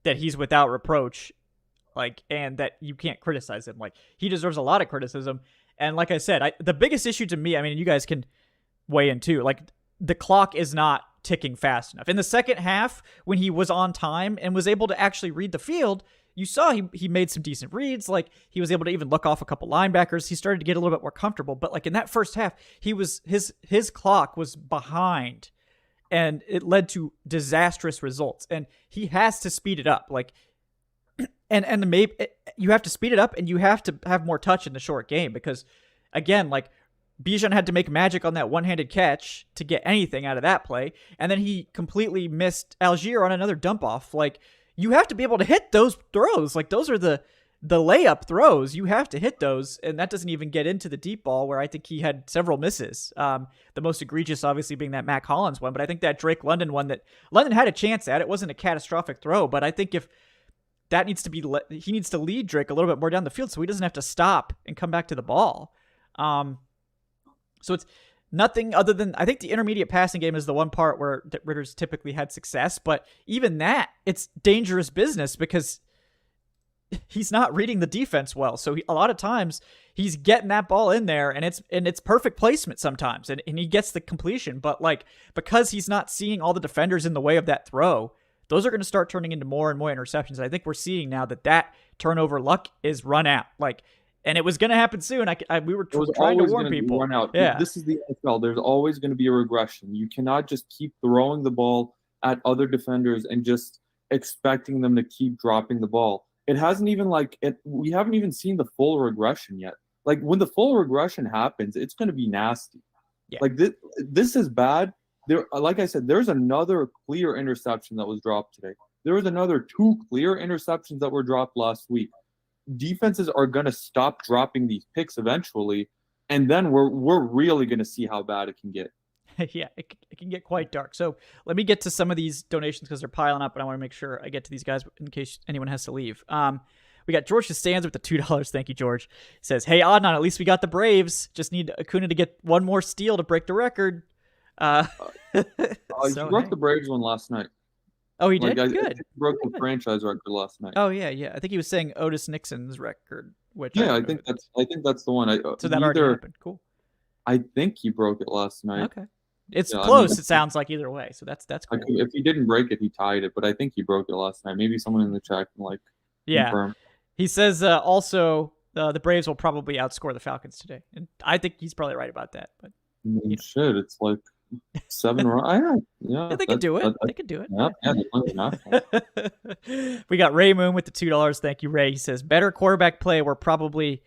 Speaker 1: that he's without reproach, like, and that you can't criticize him. Like, he deserves a lot of criticism. And like I said, the biggest issue to me, I mean, you guys can weigh in too, like, the clock is not ticking fast enough. In the second half, when he was on time and was able to actually read the field, you saw he made some decent reads. Like, he was able to even look off a couple linebackers. He started to get a little bit more comfortable. But like in that first half, his clock was behind, and it led to disastrous results. And he has to speed it up. Like, and maybe you have to speed it up, and you have to have more touch in the short game, because again, like, Bijan had to make magic on that one-handed catch to get anything out of that play, and then he completely missed Algier on another dump-off. Like, you have to be able to hit those throws. Like, those are the layup throws. You have to hit those, and that doesn't even get into the deep ball, where I think he had several misses. The most egregious, obviously, being that Mac Hollins one, but I think that Drake London one that London had a chance at, it wasn't a catastrophic throw, but I think if that needs to be, he needs to lead Drake a little bit more down the field so he doesn't have to stop and come back to the ball. So it's nothing other than, I think the intermediate passing game is the one part where Ridder's typically had success, but even that, it's dangerous business because he's not reading the defense well. So a lot of times he's getting that ball in there, and it's perfect placement sometimes, and he gets the completion, but like, because he's not seeing all the defenders in the way of that throw, those are going to start turning into more and more interceptions. I think we're seeing now that turnover luck is run out. Like, and it was going to happen soon. We were trying to warn people.
Speaker 2: Run out.
Speaker 1: Yeah.
Speaker 2: This is the NFL. There's always going to be a regression. You cannot just keep throwing the ball at other defenders and just expecting them to keep dropping the ball. It hasn't even we haven't even seen the full regression yet. Like, when the full regression happens, it's going to be nasty.
Speaker 1: Yeah.
Speaker 2: Like, this is bad. Like I said, there's another clear interception that was dropped today. There was another 2 clear interceptions that were dropped last week. Defenses are going to stop dropping these picks eventually, and then we're really going to see how bad it can get.
Speaker 1: Yeah, it can get quite dark. So let me get to some of these donations because they're piling up, and I want to make sure I get to these guys in case anyone has to leave. We got George Costanza with the $2. Thank you, George. He says, "Hey, Adnan, at least we got the Braves. Just need Acuna to get one more steal to break the record."
Speaker 2: He broke the Braves one last night.
Speaker 1: Oh, he did?
Speaker 2: I
Speaker 1: Good.
Speaker 2: He broke the franchise record last night.
Speaker 1: Oh, yeah. I think he was saying Otis Nixon's record, which
Speaker 2: I think that's the one.
Speaker 1: So that already happened. Cool.
Speaker 2: I think he broke it last night.
Speaker 1: Okay. It's close, it sounds like, either way. So that's cool.
Speaker 2: If he didn't break it, he tied it, but I think he broke it last night. Maybe someone in the chat can confirm.
Speaker 1: He says also the Braves will probably outscore the Falcons today. And I think he's probably right about that. But
Speaker 2: shit, it's like 7 runs. Yeah,
Speaker 1: they can do it. They can do it.
Speaker 2: Yeah.
Speaker 1: We got Ray Moon with the $2. Thank you, Ray. He says, better quarterback play. We're probably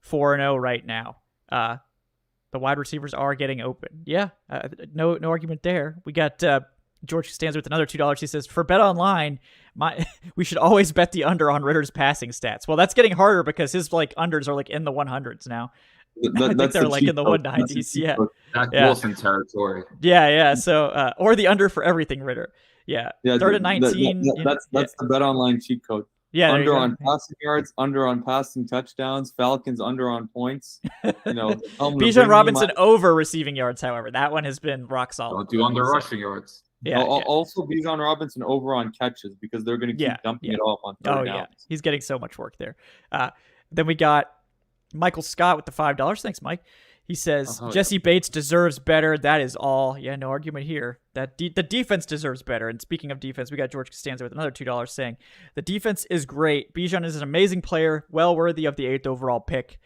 Speaker 1: 4-0 right now. The wide receivers are getting open. Yeah, no argument there. We got George Costanza with another $2. He says, for Bet Online, we should always bet the under on Ritter's passing stats. Well, that's getting harder because his unders are in the 100s now. I think they're in the 190s. Yeah.
Speaker 3: Zach Wilson territory.
Speaker 1: Yeah. So, or the under for everything Ridder. Yeah. 3rd and 19.
Speaker 2: That's the Bet Online cheat code.
Speaker 1: Yeah.
Speaker 2: Under on passing yards, under on passing touchdowns, Falcons under on points.
Speaker 1: Bijan Robinson over receiving yards, however. That one has been rock solid.
Speaker 3: Don't do under rushing yards.
Speaker 1: Yeah.
Speaker 2: Also, Bijan Robinson over on catches because they're going to keep dumping it off on third downs.
Speaker 1: Yeah. He's getting so much work there. Then we got Michael Scott with the $5. Thanks, Mike. He says, Jesse Bates deserves better. That is all. Yeah, no argument here. That the defense deserves better. And speaking of defense, we got George Costanza with another $2 saying, the defense is great. Bijan is an amazing player, well worthy of the 8th overall pick.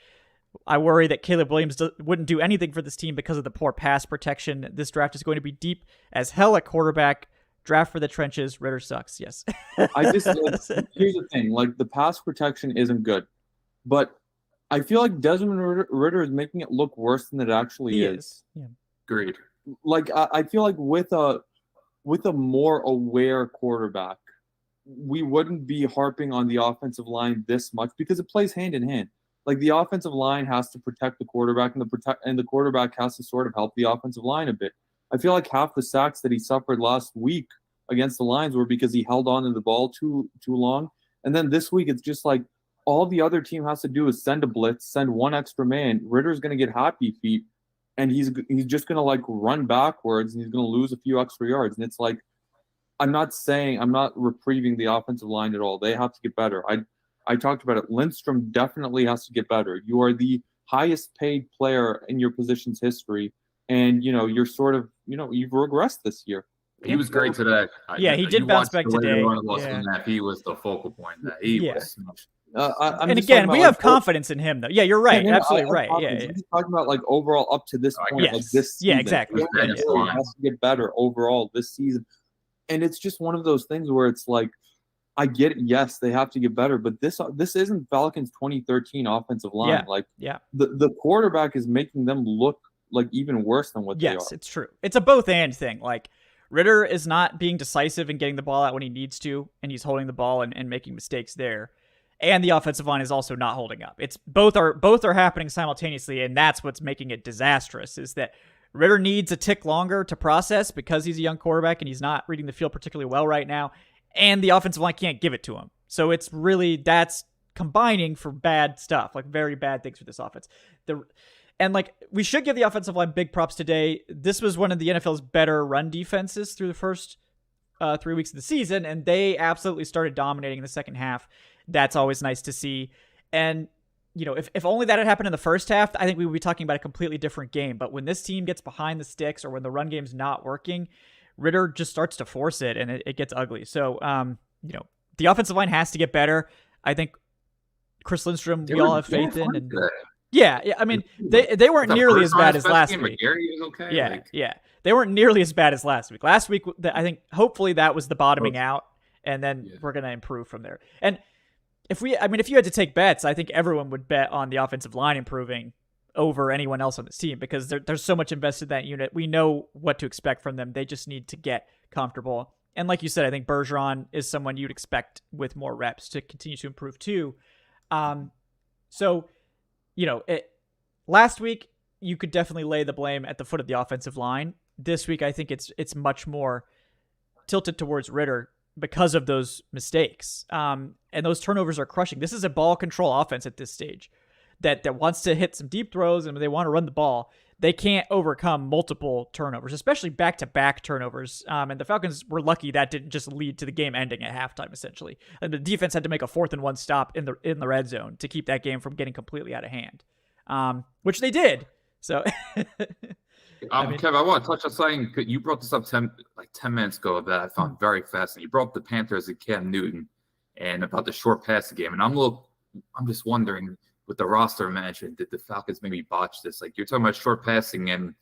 Speaker 1: I worry that Caleb Williams wouldn't do anything for this team because of the poor pass protection. This draft is going to be deep as hell at quarterback. Draft for the trenches. Ridder sucks. Yes.
Speaker 2: Here's the thing. The pass protection isn't good. But I feel like Desmond Ridder is making it look worse than it actually is.
Speaker 1: Yeah.
Speaker 3: Agreed.
Speaker 2: I feel like with a more aware quarterback, we wouldn't be harping on the offensive line this much because it plays hand in hand. The offensive line has to protect the quarterback, and the quarterback has to sort of help the offensive line a bit. I feel like half the sacks that he suffered last week against the Lions were because he held on to the ball too long. And then this week, it's just like all the other team has to do is send a blitz, send one extra man. Ritter's going to get happy feet, and he's just going to like run backwards, and he's going to lose a few extra yards. And it's like, I'm not reprieving the offensive line at all. They have to get better. I talked about it. Lindstrom definitely has to get better. You are the highest paid player in your position's history, and you're sort of you've regressed this year.
Speaker 3: He was great today.
Speaker 1: Yeah, he did bounce back today.
Speaker 3: He was the focal point. He was.
Speaker 1: And again, we have confidence in him, though. Yeah, you're right. Absolutely right. Yeah.
Speaker 2: I'm just talking about like overall up to this point,
Speaker 1: yes.
Speaker 2: like this season.
Speaker 1: Yeah, exactly.
Speaker 2: He has to get better overall this season, and it's just one of those things where it's like, I get it. Yes, they have to get better, but this isn't Falcons 2013 offensive line. The quarterback is making them look like even worse than what they are.
Speaker 1: Yes, it's true. It's a both and thing. Like, Ridder is not being decisive and getting the ball out when he needs to, and he's holding the ball and making mistakes there. And the offensive line is also not holding up. It's both are happening simultaneously, and that's what's making it disastrous, is that Ridder needs a tick longer to process because he's a young quarterback and he's not reading the field particularly well right now, and the offensive line can't give it to him. So it's really, that's combining for bad stuff, like very bad things for this offense. And like, we should give the offensive line big props today. This was one of the NFL's better run defenses through the first 3 weeks of the season, and they absolutely started dominating in the second half. That's always nice to see. And, if only that had happened in the first half, I think we would be talking about a completely different game. But when this team gets behind the sticks or when the run game's not working, Ridder just starts to force it, and it gets ugly. So, the offensive line has to get better. I think Chris Lindstrom, we all have faith in. And yeah. I mean, they weren't nearly as bad as last week.
Speaker 3: Okay.
Speaker 1: Yeah. They weren't nearly as bad as last week. Last week, I think, hopefully that was the bottoming out, and then we're going to improve from there. And if you had to take bets, I think everyone would bet on the offensive line improving over anyone else on this team, because there's so much invested in that unit. We know what to expect from them. They just need to get comfortable. And like you said, I think Bergeron is someone you'd expect with more reps to continue to improve too. Last week, you could definitely lay the blame at the foot of the offensive line. This week, I think it's much more tilted towards Ridder because of those mistakes. And those turnovers are crushing. This is a ball control offense at this stage that wants to hit some deep throws, and they want to run the ball. They can't overcome multiple turnovers, especially back-to-back turnovers. And the Falcons were lucky that didn't just lead to the game ending at halftime, essentially. And the defense had to make a 4th-and-1 stop in the red zone to keep that game from getting completely out of hand, which they did. So,
Speaker 3: Kev, I want to touch on something. You brought this up 10 minutes ago that I found very fascinating. You brought up the Panthers and Cam Newton and about the short passing game. And I'm just wondering, with the roster management, did the Falcons maybe botch this? Like, you're talking about short passing and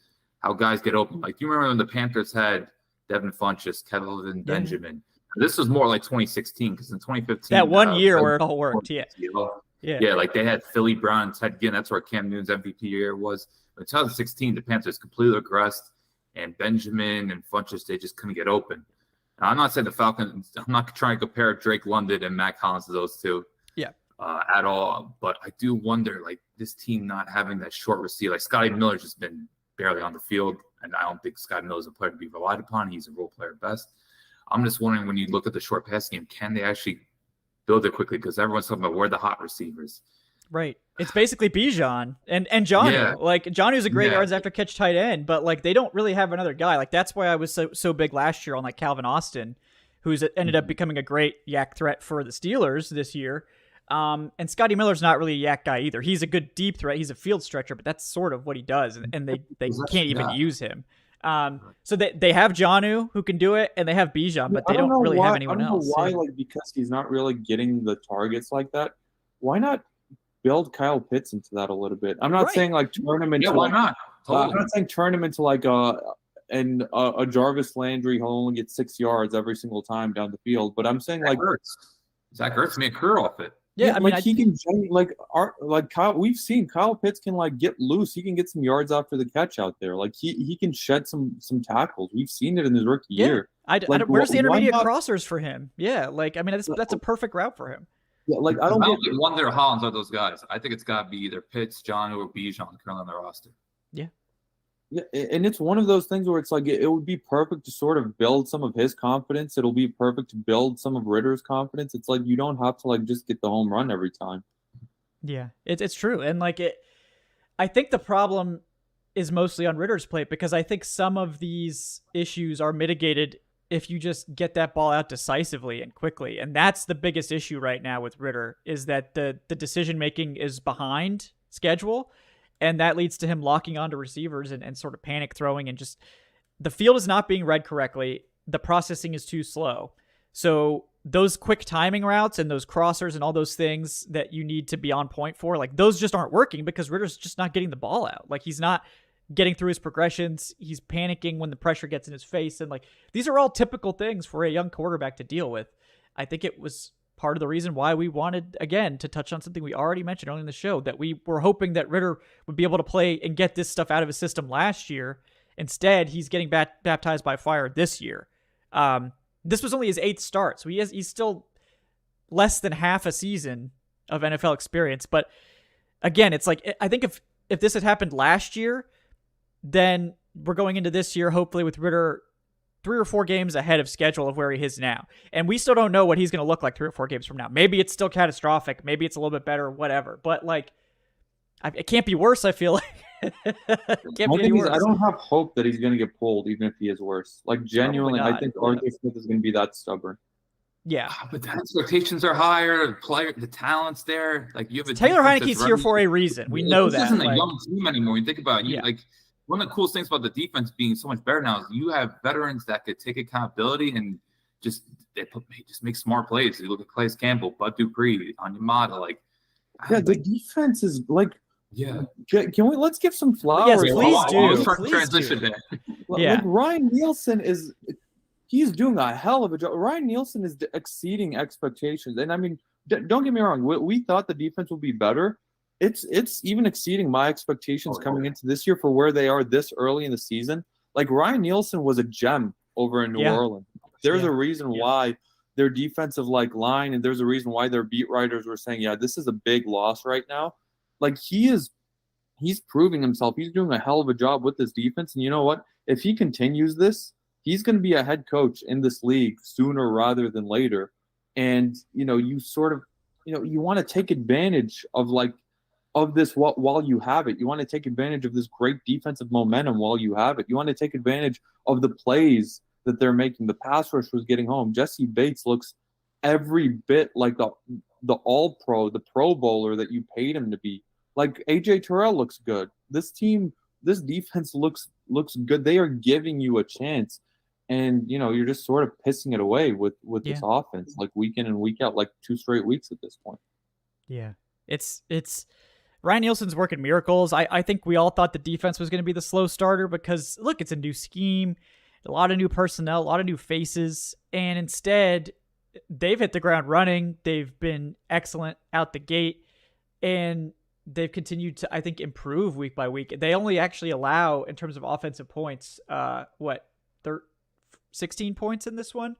Speaker 3: how guys get open. Like, do you remember when the Panthers had Devin Funchess, Kelvin Benjamin? This was more like 2016, because in 2015,
Speaker 1: that one year where it all worked. Yeah,
Speaker 3: like they had Philly Brown and Ted Ginn. That's where Cam Newton's MVP year was. In 2016, the Panthers completely regressed, and Benjamin and Funchess, they just couldn't get open. Now, I'm not saying the Falcons, I'm not trying to compare Drake London and Matt Collins to those two. At all, but I do wonder, like, this team not having that short receiver. Like, Scotty Miller's just been barely on the field, and I don't think Scotty Miller's a player to be relied upon. He's a role player at best. I'm just wondering, when you look at the short passing game, can they actually build it quickly? Because everyone's talking about where the hot receivers.
Speaker 1: Right. It's basically Bijan and Jonnu. Yeah. Like, Jonnu's a great yards after catch tight end, but like, they don't really have another guy. Like, that's why I was so big last year on like Calvin Austin, who's ended up becoming a great yak threat for the Steelers this year. And Scotty Miller's not really a yak guy either. He's a good deep threat. He's a field stretcher, but that's sort of what he does. And they can't even use him. So they have Jonnu who can do it, and they have Bijan, but they don't really have anyone else.
Speaker 2: I don't know why, like, because he's not really getting the targets like that. Why not build Kyle Pitts into that a little bit? I'm not saying like turn him into.
Speaker 3: Why not? Totally.
Speaker 2: I'm not saying turn him into like a Jarvis Landry. He'll only get 6 yards every single time down the field. But I'm saying like
Speaker 3: Zach Ertz made a career off it.
Speaker 1: Yeah, I mean,
Speaker 2: he can Kyle. We've seen Kyle Pitts can like get loose. He can get some yards after the catch out there. Like he can shed some tackles. We've seen it in his rookie year.
Speaker 1: Where's the intermediate crossers for him? Yeah, like, I mean, that's a perfect route for him.
Speaker 2: Yeah, like I don't
Speaker 3: think Wonder or Hollins are those guys. I think it's got to be either Pitts, John, or Bijan currently on the roster.
Speaker 1: Yeah,
Speaker 2: Yeah, and it's one of those things where it's like it would be perfect to sort of build some of his confidence. It'll be perfect to build some of Ritter's confidence. It's like you don't have to like just get the home run every time.
Speaker 1: Yeah, it's true. And like I think the problem is mostly on Ritter's plate because I think some of these issues are mitigated if you just get that ball out decisively and quickly. And that's the biggest issue right now with Ridder is that the decision making is behind schedule. And that leads to him locking onto receivers and sort of panic throwing, and just the field is not being read correctly. The processing is too slow. So those quick timing routes and those crossers and all those things that you need to be on point for, like those just aren't working because Ritter's just not getting the ball out. Like he's not getting through his progressions. He's panicking when the pressure gets in his face. And like, these are all typical things for a young quarterback to deal with. I think it was part of the reason why we wanted, again, to touch on something we already mentioned earlier in the show, that we were hoping that Ridder would be able to play and get this stuff out of his system last year. Instead, he's getting baptized by fire this year. This was only his 8th start, so he's still less than half a season of NFL experience. But again, it's like, I think if this had happened last year, then we're going into this year, hopefully with Ridder 3 or 4 games ahead of schedule of where he is now. And we still don't know what he's going to look like 3 or 4 games from now. Maybe it's still catastrophic. Maybe it's a little bit better, whatever. But like, it can't be worse, I feel like. It can't be any worse.
Speaker 2: I don't have hope that he's going to get pulled, even if he is worse. Like, genuinely, I think Arthur Smith is going to be that stubborn.
Speaker 1: Yeah.
Speaker 3: But the expectations are higher. The talent's there. Like, you have
Speaker 1: Taylor Heineke's here for a reason. We know that.
Speaker 3: This isn't a young team anymore. You think about it. Like, one of the coolest things about the defense being so much better now is you have veterans that could take accountability and just make smart plays. You look at Calais Campbell, Bud Dupree, Onyemata, like.
Speaker 2: Yeah, the defense is like. Yeah. Let's give some flowers?
Speaker 1: Yes, please do.
Speaker 3: Please transition there.
Speaker 2: Like Ryan Nielsen he's doing a hell of a job. Ryan Nielsen is exceeding expectations. And I mean, don't get me wrong. We thought the defense would be better. It's even exceeding my expectations coming into this year for where they are this early in the season. Like Ryan Nielsen was a gem over in New Orleans. There's a reason why their defensive line, and there's a reason why their beat writers were saying, this is a big loss right now. Like he's proving himself. He's doing a hell of a job with this defense. And you know what? If he continues this, he's going to be a head coach in this league sooner rather than later. And, you sort of, you want to take advantage of this while you have it. You want to take advantage of this great defensive momentum while you have it. You want to take advantage of the plays that they're making. The pass rush was getting home. Jesse Bates looks every bit like the all-pro, the Pro Bowler that you paid him to be. Like AJ Terrell looks good. This defense looks good. They are giving you a chance. And, you're just sort of pissing it away with this offense, like week in and week out, like 2 straight weeks at this point.
Speaker 1: Yeah. It's Ryan Nielsen's working miracles. I think we all thought the defense was going to be the slow starter because, look, it's a new scheme, a lot of new personnel, a lot of new faces. And instead, they've hit the ground running. They've been excellent out the gate. And they've continued to, I think, improve week by week. They only actually allow, in terms of offensive points, 16 points in this one,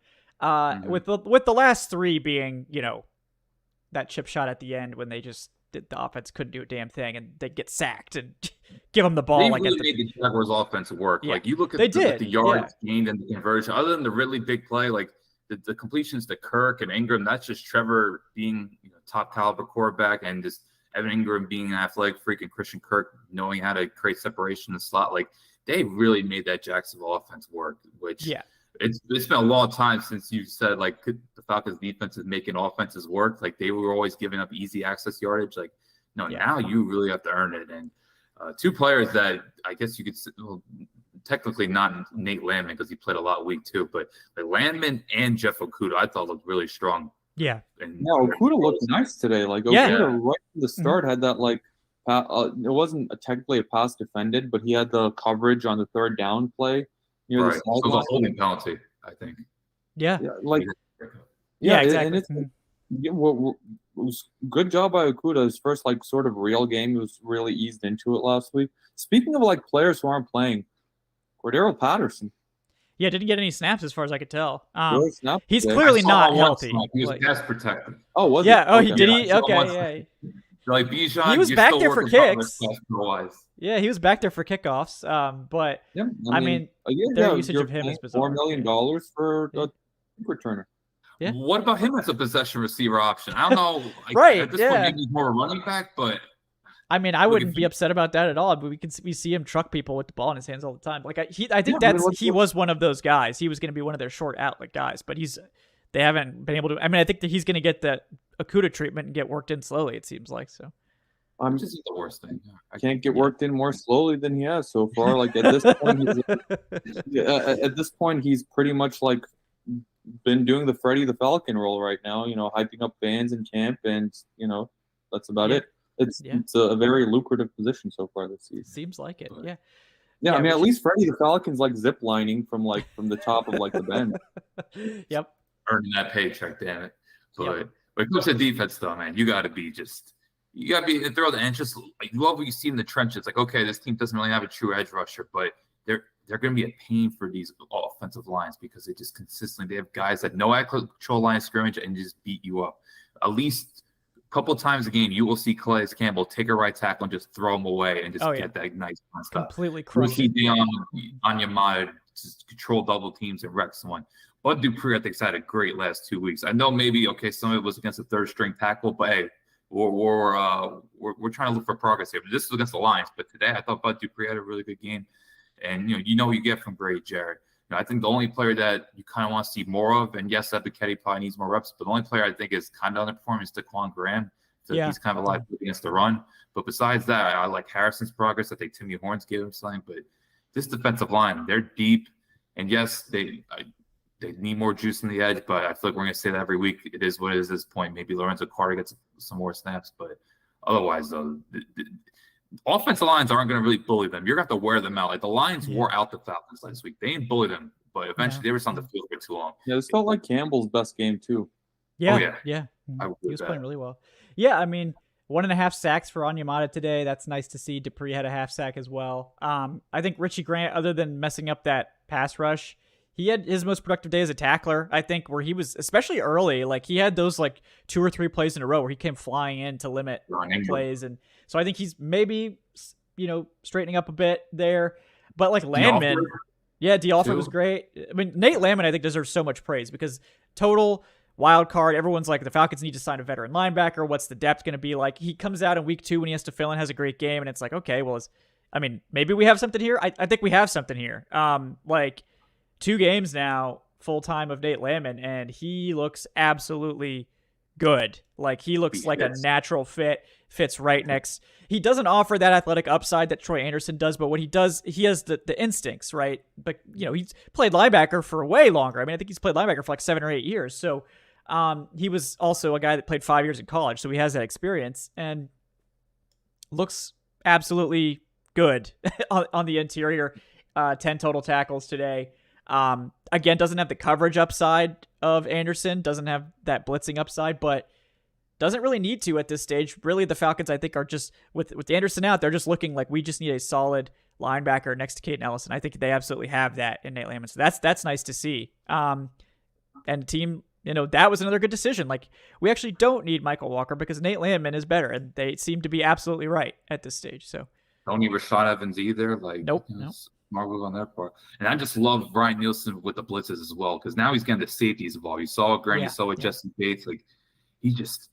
Speaker 1: with the last 3 being, that chip shot at the end when they just the offense couldn't do a damn thing and they get sacked and give them the ball.
Speaker 3: They really made the Jaguars' offense work. Yeah. Like you look at the yards gained and the conversion. Other than the really big play, like the completions to Kirk and Ingram, that's just Trevor being top caliber quarterback and just Evan Ingram being an athletic freak and Christian Kirk knowing how to create separation in the slot. Like they really made that Jacksonville offense work, which it's been a long time since you said like the Falcons defense is making offenses work. Like they were always giving up easy access yardage. Like now you really have to earn it. And 2 players that I guess you could technically not Nate Landman because he played a lot week 2, but Landman and Jeff Okudah I thought looked really strong.
Speaker 1: Yeah.
Speaker 2: And Okudah looked nice today. Like Okudah right from the start had that like it wasn't technically a pass defended, but he had the coverage on the 3rd down play.
Speaker 3: Right. So it was a holding penalty, I think.
Speaker 1: Yeah.
Speaker 2: Exactly. And it was good job by Okudah. His first sort of real game. He was really eased into it last week. Speaking of players who aren't playing, Cordero Patterson.
Speaker 1: Yeah, didn't get any snaps as far as I could tell. He's
Speaker 2: today.
Speaker 1: clearly not healthy.
Speaker 3: He was pass protected.
Speaker 2: Oh, was
Speaker 1: he?
Speaker 2: Oh,
Speaker 1: did he? Okay, yeah.
Speaker 3: Like Bijan,
Speaker 1: he was
Speaker 3: you're
Speaker 1: back
Speaker 3: still
Speaker 1: there for
Speaker 3: working on
Speaker 1: kicks.
Speaker 3: wise.
Speaker 1: Yeah, he was back there for kickoffs. But
Speaker 2: Yeah,
Speaker 1: I mean their usage of him is bizarre.
Speaker 2: $4 million for a returner.
Speaker 1: Yeah.
Speaker 3: What about him as a possession receiver option? I don't know. Like,
Speaker 1: Right,
Speaker 3: at this
Speaker 1: yeah.
Speaker 3: point, maybe he's more a running back, but
Speaker 1: I mean, I wouldn't be upset about that at all. But we see him truck people with the ball in his hands all the time. Like I think he was one of those guys. He was going to be one of their short outlet guys, but they haven't been able to. I mean, I think that he's going to get the Okudah treatment and get worked in slowly. It seems like so.
Speaker 3: I'm just the worst thing.
Speaker 2: I can't get worked in more slowly than he has so far. Like at this point, he's pretty much like been doing the Freddie the Falcon role right now. Hyping up fans in camp, and that's about it. It's a very lucrative position so far this season.
Speaker 1: Seems like it. Yeah.
Speaker 2: Yeah, I mean, at least Freddie the Falcon's like zip lining from the top of like the bend.
Speaker 1: Yep.
Speaker 3: Earning that paycheck, damn it. But when it comes to defense, though, man, you got to be throw the inches. Like, you love what you see in the trenches. Like, okay, this team doesn't really have a true edge rusher, but they're going to be a pain for these offensive lines because they just consistently they have guys that know how to control line of scrimmage and just beat you up. At least a couple of times a game, you will see Calais Campbell take a right tackle and just throw him away and just get that nice stuff.
Speaker 1: Completely crush
Speaker 3: it. We'll see Onyemata just control double teams and wreck someone. Bud Dupree, I think, had a great last 2 weeks. I know maybe some of it was against a third string tackle, but hey, we're trying to look for progress here. But this was against the Lions. But today, I thought Bud Dupree had a really good game. And you know what you get from Grady Jarrett. I think the only player that you kind of want to see more of, and yes, Ebiketie probably needs more reps, but the only player I think is kind of underperforming is Daquan Graham. So he's kind of a liability against the run. But besides that, I like Harrison's progress. I think Timmy Horns gave him something. But this defensive line, they're deep. And yes, they need more juice in the edge, but I feel like we're going to say that every week. It is what it is at this point. Maybe Lorenzo Carter gets some more snaps, but otherwise, though, the offensive lines aren't going to really bully them. You're going to have to wear them out. Like the Lions wore out the Falcons last week. They didn't bully them, but eventually they were on the field for too long.
Speaker 2: Yeah, this felt like Campbell's best game too.
Speaker 1: Yeah. He was playing really well. Yeah, I mean, 1.5 sacks for Onyemata today. That's nice to see. Dupree had a half sack as well. I think Richie Grant, other than messing up that pass rush, he had his most productive day as a tackler, I think, where he was, especially early, like he had those like 2 or 3 plays in a row where he came flying in to limit plays. And so I think he's maybe, straightening up a bit there. But like Landman, D'Alford was great. I mean, Nate Landman, I think, deserves so much praise because total wild card. Everyone's like, the Falcons need to sign a veteran linebacker. What's the depth going to be like? He comes out in week 2 when he has to fill in, has a great game. And it's like, okay, well, maybe we have something here. I think we have something here. 2 games now, full time of Nate Landman, and he looks absolutely good. Like he looks like a natural fit, fits right next. He doesn't offer that athletic upside that Troy Anderson does, but what he does, he has the instincts, right? But he's played linebacker for way longer. I mean, I think he's played linebacker for like 7 or 8 years. So he was also a guy that played 5 years in college, so he has that experience and looks absolutely good on the interior. 10 total tackles today. Again, doesn't have the coverage upside of Anderson, doesn't have that blitzing upside, but doesn't really need to at this stage. Really, the Falcons, I think, are just, with Anderson out, they're just looking like we just need a solid linebacker next to Caden Ellison. I think they absolutely have that in Nate Landman. So that's nice to see. And the team, that was another good decision. Like, we actually don't need Michael Walker because Nate Landman is better, and they seem to be absolutely right at this stage. So
Speaker 3: don't need Rashad Evans either.
Speaker 1: Nope.
Speaker 3: Smart move on that part. And I just love Brian Nielsen with the blitzes as well, because now he's getting the safeties involved. You saw Grant, you saw with Justin Bates. Like, he just,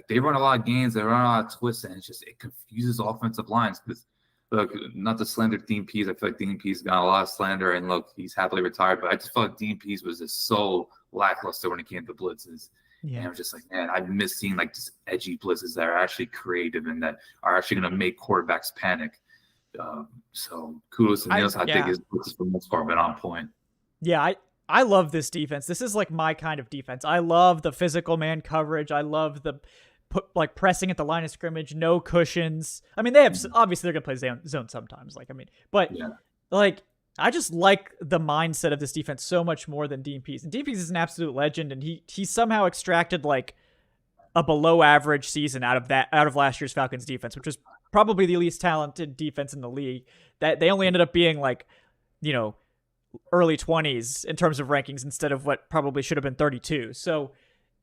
Speaker 3: they run a lot of games, they run a lot of twists, and it confuses offensive lines. Because, look, not to slander Dean Pease, I feel like Dean Pease got a lot of slander, and look, he's happily retired, but I just felt like Dean Pease was just so lackluster when it came to blitzes. Yeah. And I was just like, man, I miss seeing like just edgy blitzes that are actually creative and that are actually going to make quarterbacks panic. So kudos to Niels. I think his blitzes for the most part been on point.
Speaker 1: Yeah, I love this defense. This is like my kind of defense. I love the physical man coverage. I love the pressing at the line of scrimmage, no cushions. I mean, they have obviously they're gonna play zone sometimes. I just like the mindset of this defense so much more than Dean Pease. And Dean Pease is an absolute legend, and he somehow extracted like a below average season out of last year's Falcons defense, which was probably the least talented defense in the league. That they only ended up being like, early 20s in terms of rankings instead of what probably should have been 32. So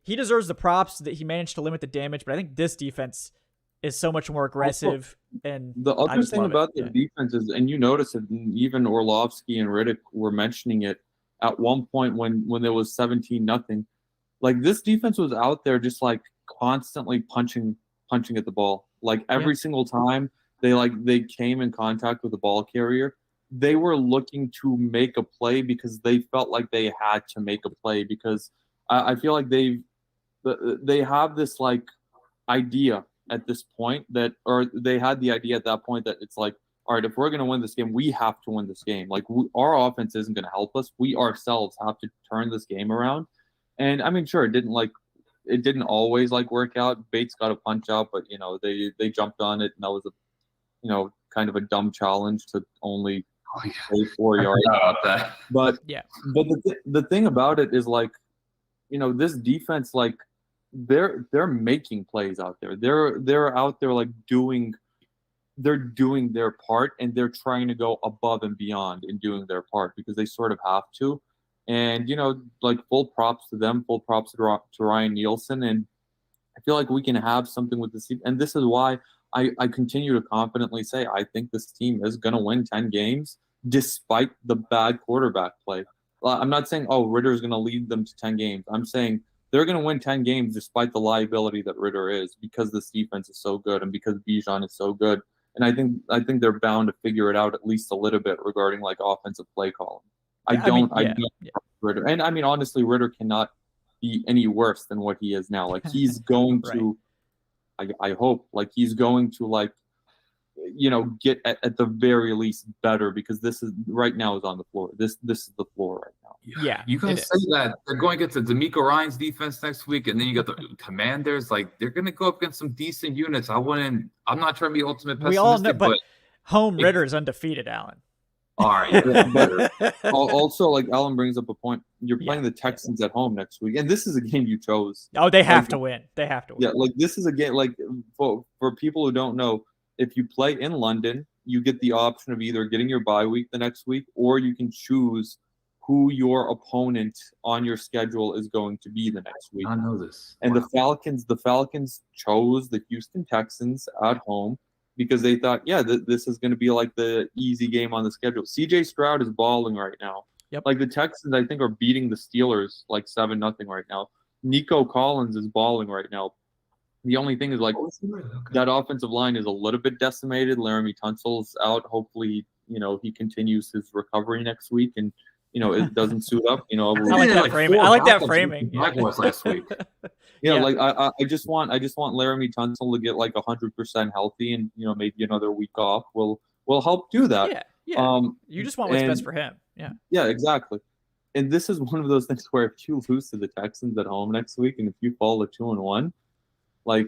Speaker 1: he deserves the props that he managed to limit the damage, but I think this defense is so much more aggressive. And
Speaker 2: the other thing about the defense is, and you notice it, and even Orlovsky and Riddick were mentioning it at one point when there was 17-0. Like, this defense was out there just like constantly punching at the ball. Like, every single time they came in contact with the ball carrier, they were looking to make a play because they felt like they had to make a play, because I feel like they have this like idea at this point or they had the idea at that point that it's like, all right, if we're going to win this game, we have to win this game. Like, our offense isn't going to help us. We ourselves have to turn this game around. And I mean, sure, it didn't always like work out. Bates got a punch out, but they jumped on it, and that was a kind of a dumb challenge to only play 4 yards. But the thing about it is, like, this defense, like, they're making plays out there. They're out there like doing their part, and they're trying to go above and beyond in doing their part because they sort of have to. And like, full props to them, full props to Ryan Nielsen, and I feel like we can have something with this team. And this is why I continue to confidently say I think this team is going to win 10 games despite the bad quarterback play. I'm not saying Ridder is going to lead them to 10 games. I'm saying they're going to win 10 games despite the liability that Ridder is, because this defense is so good and because Bijan is so good. And I think they're bound to figure it out at least a little bit regarding like offensive play calling. I don't Ridder. And I mean, honestly, Ridder cannot be any worse than what he is now. Like, he's going to, I hope, like, he's going to, like, get at the very least better, because this is right now is on the floor. This is the floor right now.
Speaker 1: Yeah,
Speaker 3: you can say that they're going against the D'Amico Ryans defense next week, and then you got the Commanders. Like, they're going to go up against some decent units. I'm not trying to be ultimate pessimistic.
Speaker 1: We all know, but home Ridder is undefeated, Alan.
Speaker 3: All right.
Speaker 2: But also, like, Alan brings up a point. You're playing the Texans at home next week, and this is a game you chose.
Speaker 1: Oh, they have to win. They have to win.
Speaker 2: Yeah, like, this is a game, like, for people who don't know, if you play in London, you get the option of either getting your bye week the next week, or you can choose who your opponent on your schedule is going to be the next week.
Speaker 3: I know this.
Speaker 2: And the Falcons chose the Houston Texans at home because they thought, this is going to be like the easy game on the schedule. CJ Stroud is balling right now.
Speaker 1: Yep.
Speaker 2: Like, the Texans, I think, are beating the Steelers like 7-0 right now. Nico Collins is balling right now. The only thing is, like, that offensive line is a little bit decimated. Laramie Tunsil's out. Hopefully, he continues his recovery next week, and it doesn't suit up.
Speaker 1: I like that framing. I like that framing.
Speaker 3: Jaguars last week.
Speaker 2: Like, I just want Laramie Tunsil to get like 100% healthy, and maybe another week off will help do that.
Speaker 1: Yeah. You just want what's best for him. Yeah.
Speaker 2: Yeah, exactly. And this is one of those things where if you lose to the Texans at home next week, and if you fall to 2-1, like,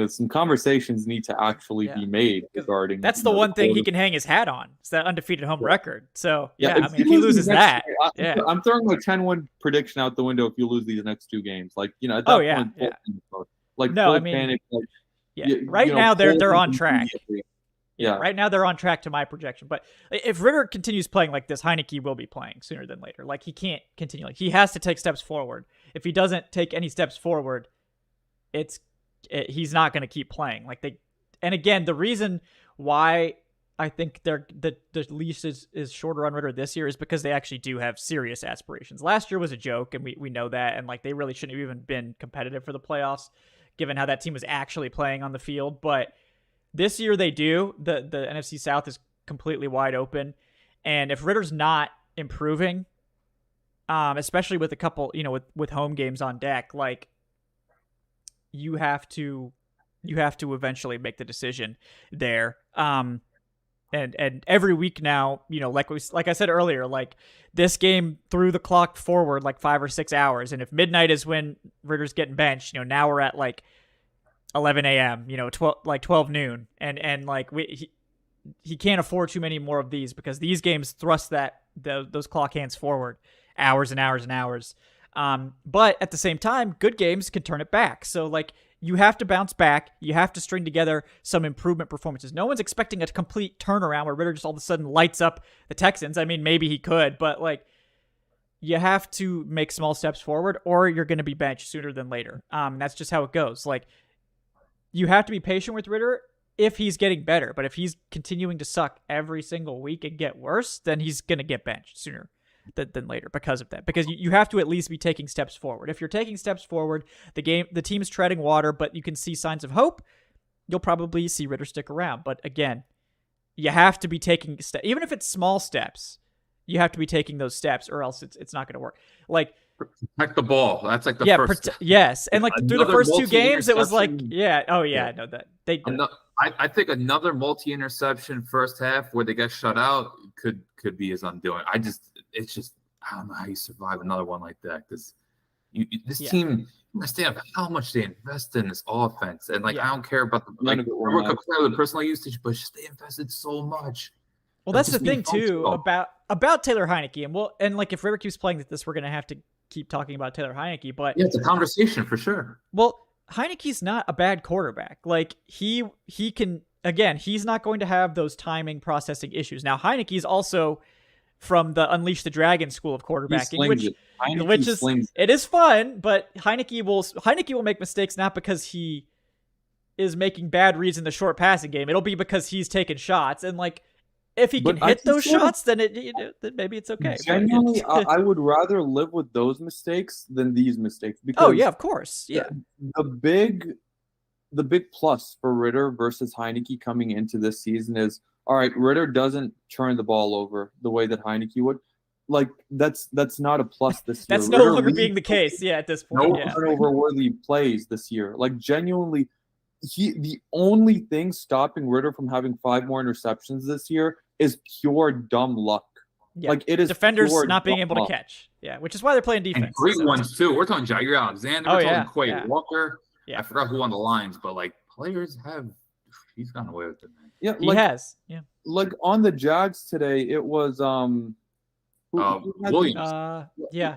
Speaker 2: some conversations need to actually be made regarding.
Speaker 1: That's the one thing he can hang his hat on. It's that undefeated home record. So I mean, if he loses that,
Speaker 2: I'm throwing my 10-1 prediction out the window if you lose these next two games. Like, at that point, like, no, I mean, panic. Like,
Speaker 1: right now they're on track.
Speaker 2: Yeah,
Speaker 1: right now they're on track to my projection. But if Ridder continues playing like this, Heineke will be playing sooner than later. Like, he can't continue. Like, he has to take steps forward. If he doesn't take any steps forward, he's not going to keep playing. And again, the reason why I think the leash is shorter on Ridder this year is because they actually do have serious aspirations. Last year was a joke, and we know that, and like, they really shouldn't have even been competitive for the playoffs, given how that team was actually playing on the field. But this year they do. The NFC South is completely wide open, and if Ridder's not improving, especially with a couple, with home games on deck, like, you have to eventually make the decision there. And every week now, like I said earlier, like, this game threw the clock forward like 5 or 6 hours. And if midnight is when Ridder's getting benched, now we're at like 11 a.m., 12 noon. And like, he can't afford too many more of these, because these games thrust those clock hands forward hours and hours and hours. But at the same time, good games can turn it back. So like, you have to bounce back. You have to string together some improvement performances. No one's expecting a complete turnaround where Ridder just all of a sudden lights up the Texans. I mean, maybe he could, but like, you have to make small steps forward, or you're going to be benched sooner than later. That's just how it goes. Like, you have to be patient with Ridder if he's getting better. But if he's continuing to suck every single week and get worse, then he's going to get benched sooner than later because of that. Because you have to at least be taking steps forward. If you're taking steps forward, the team's treading water, but you can see signs of hope, you'll probably see Ridder stick around. But again, you have to be taking steps. Even if it's small steps, you have to be taking those steps or else it's not going to work. Like,
Speaker 3: protect the ball. That's like the first step.
Speaker 1: Yes. And like through the first 2 games, it was like,
Speaker 3: I
Speaker 1: know that they
Speaker 3: I think another multi-interception first half where they get shut out could be his undoing. I don't know how you survive another one like that, because this team, you understand how much they invest in this offense, and I don't care about the personal usage, but just they invested so much.
Speaker 1: Well, that's the thing too about Taylor Heinicke, and like if Ridder keeps playing this, we're gonna have to keep talking about Taylor Heinicke. But
Speaker 3: yeah, it's a conversation for sure.
Speaker 1: Well, Heinicke's not a bad quarterback. Like he can, again, he's not going to have those timing processing issues. Now Heinicke's also from the Unleash the Dragon school of quarterbacking, which is it is fun, but Heinicke will make mistakes not because he is making bad reads in the short passing game. It'll be because he's taking shots, and like if he can hit those shots, then then maybe it's okay.
Speaker 2: Genuinely, I would rather live with those mistakes than these mistakes. Because
Speaker 1: of course, yeah.
Speaker 2: The big plus for Ridder versus Heinicke coming into this season is, all right, Ridder doesn't turn the ball over the way that Heinicke would. Like that's not a plus this year.
Speaker 1: That's no longer being the case, at this point.
Speaker 2: No turnover-worthy plays this year. Like genuinely, the only thing stopping Ridder from having 5 more interceptions this year is pure dumb luck.
Speaker 1: Yeah.
Speaker 2: Like it is
Speaker 1: defenders not being able to catch. Yeah, which is why they're playing defense.
Speaker 3: And great ones too. We're talking Jaguar Alexander. We're talking Quay Walker. Yeah. I forgot who on the lines, but like players he's gone away with it, man.
Speaker 2: Yeah,
Speaker 1: he has. Yeah.
Speaker 2: Like on the Jags today, it was
Speaker 3: Williams.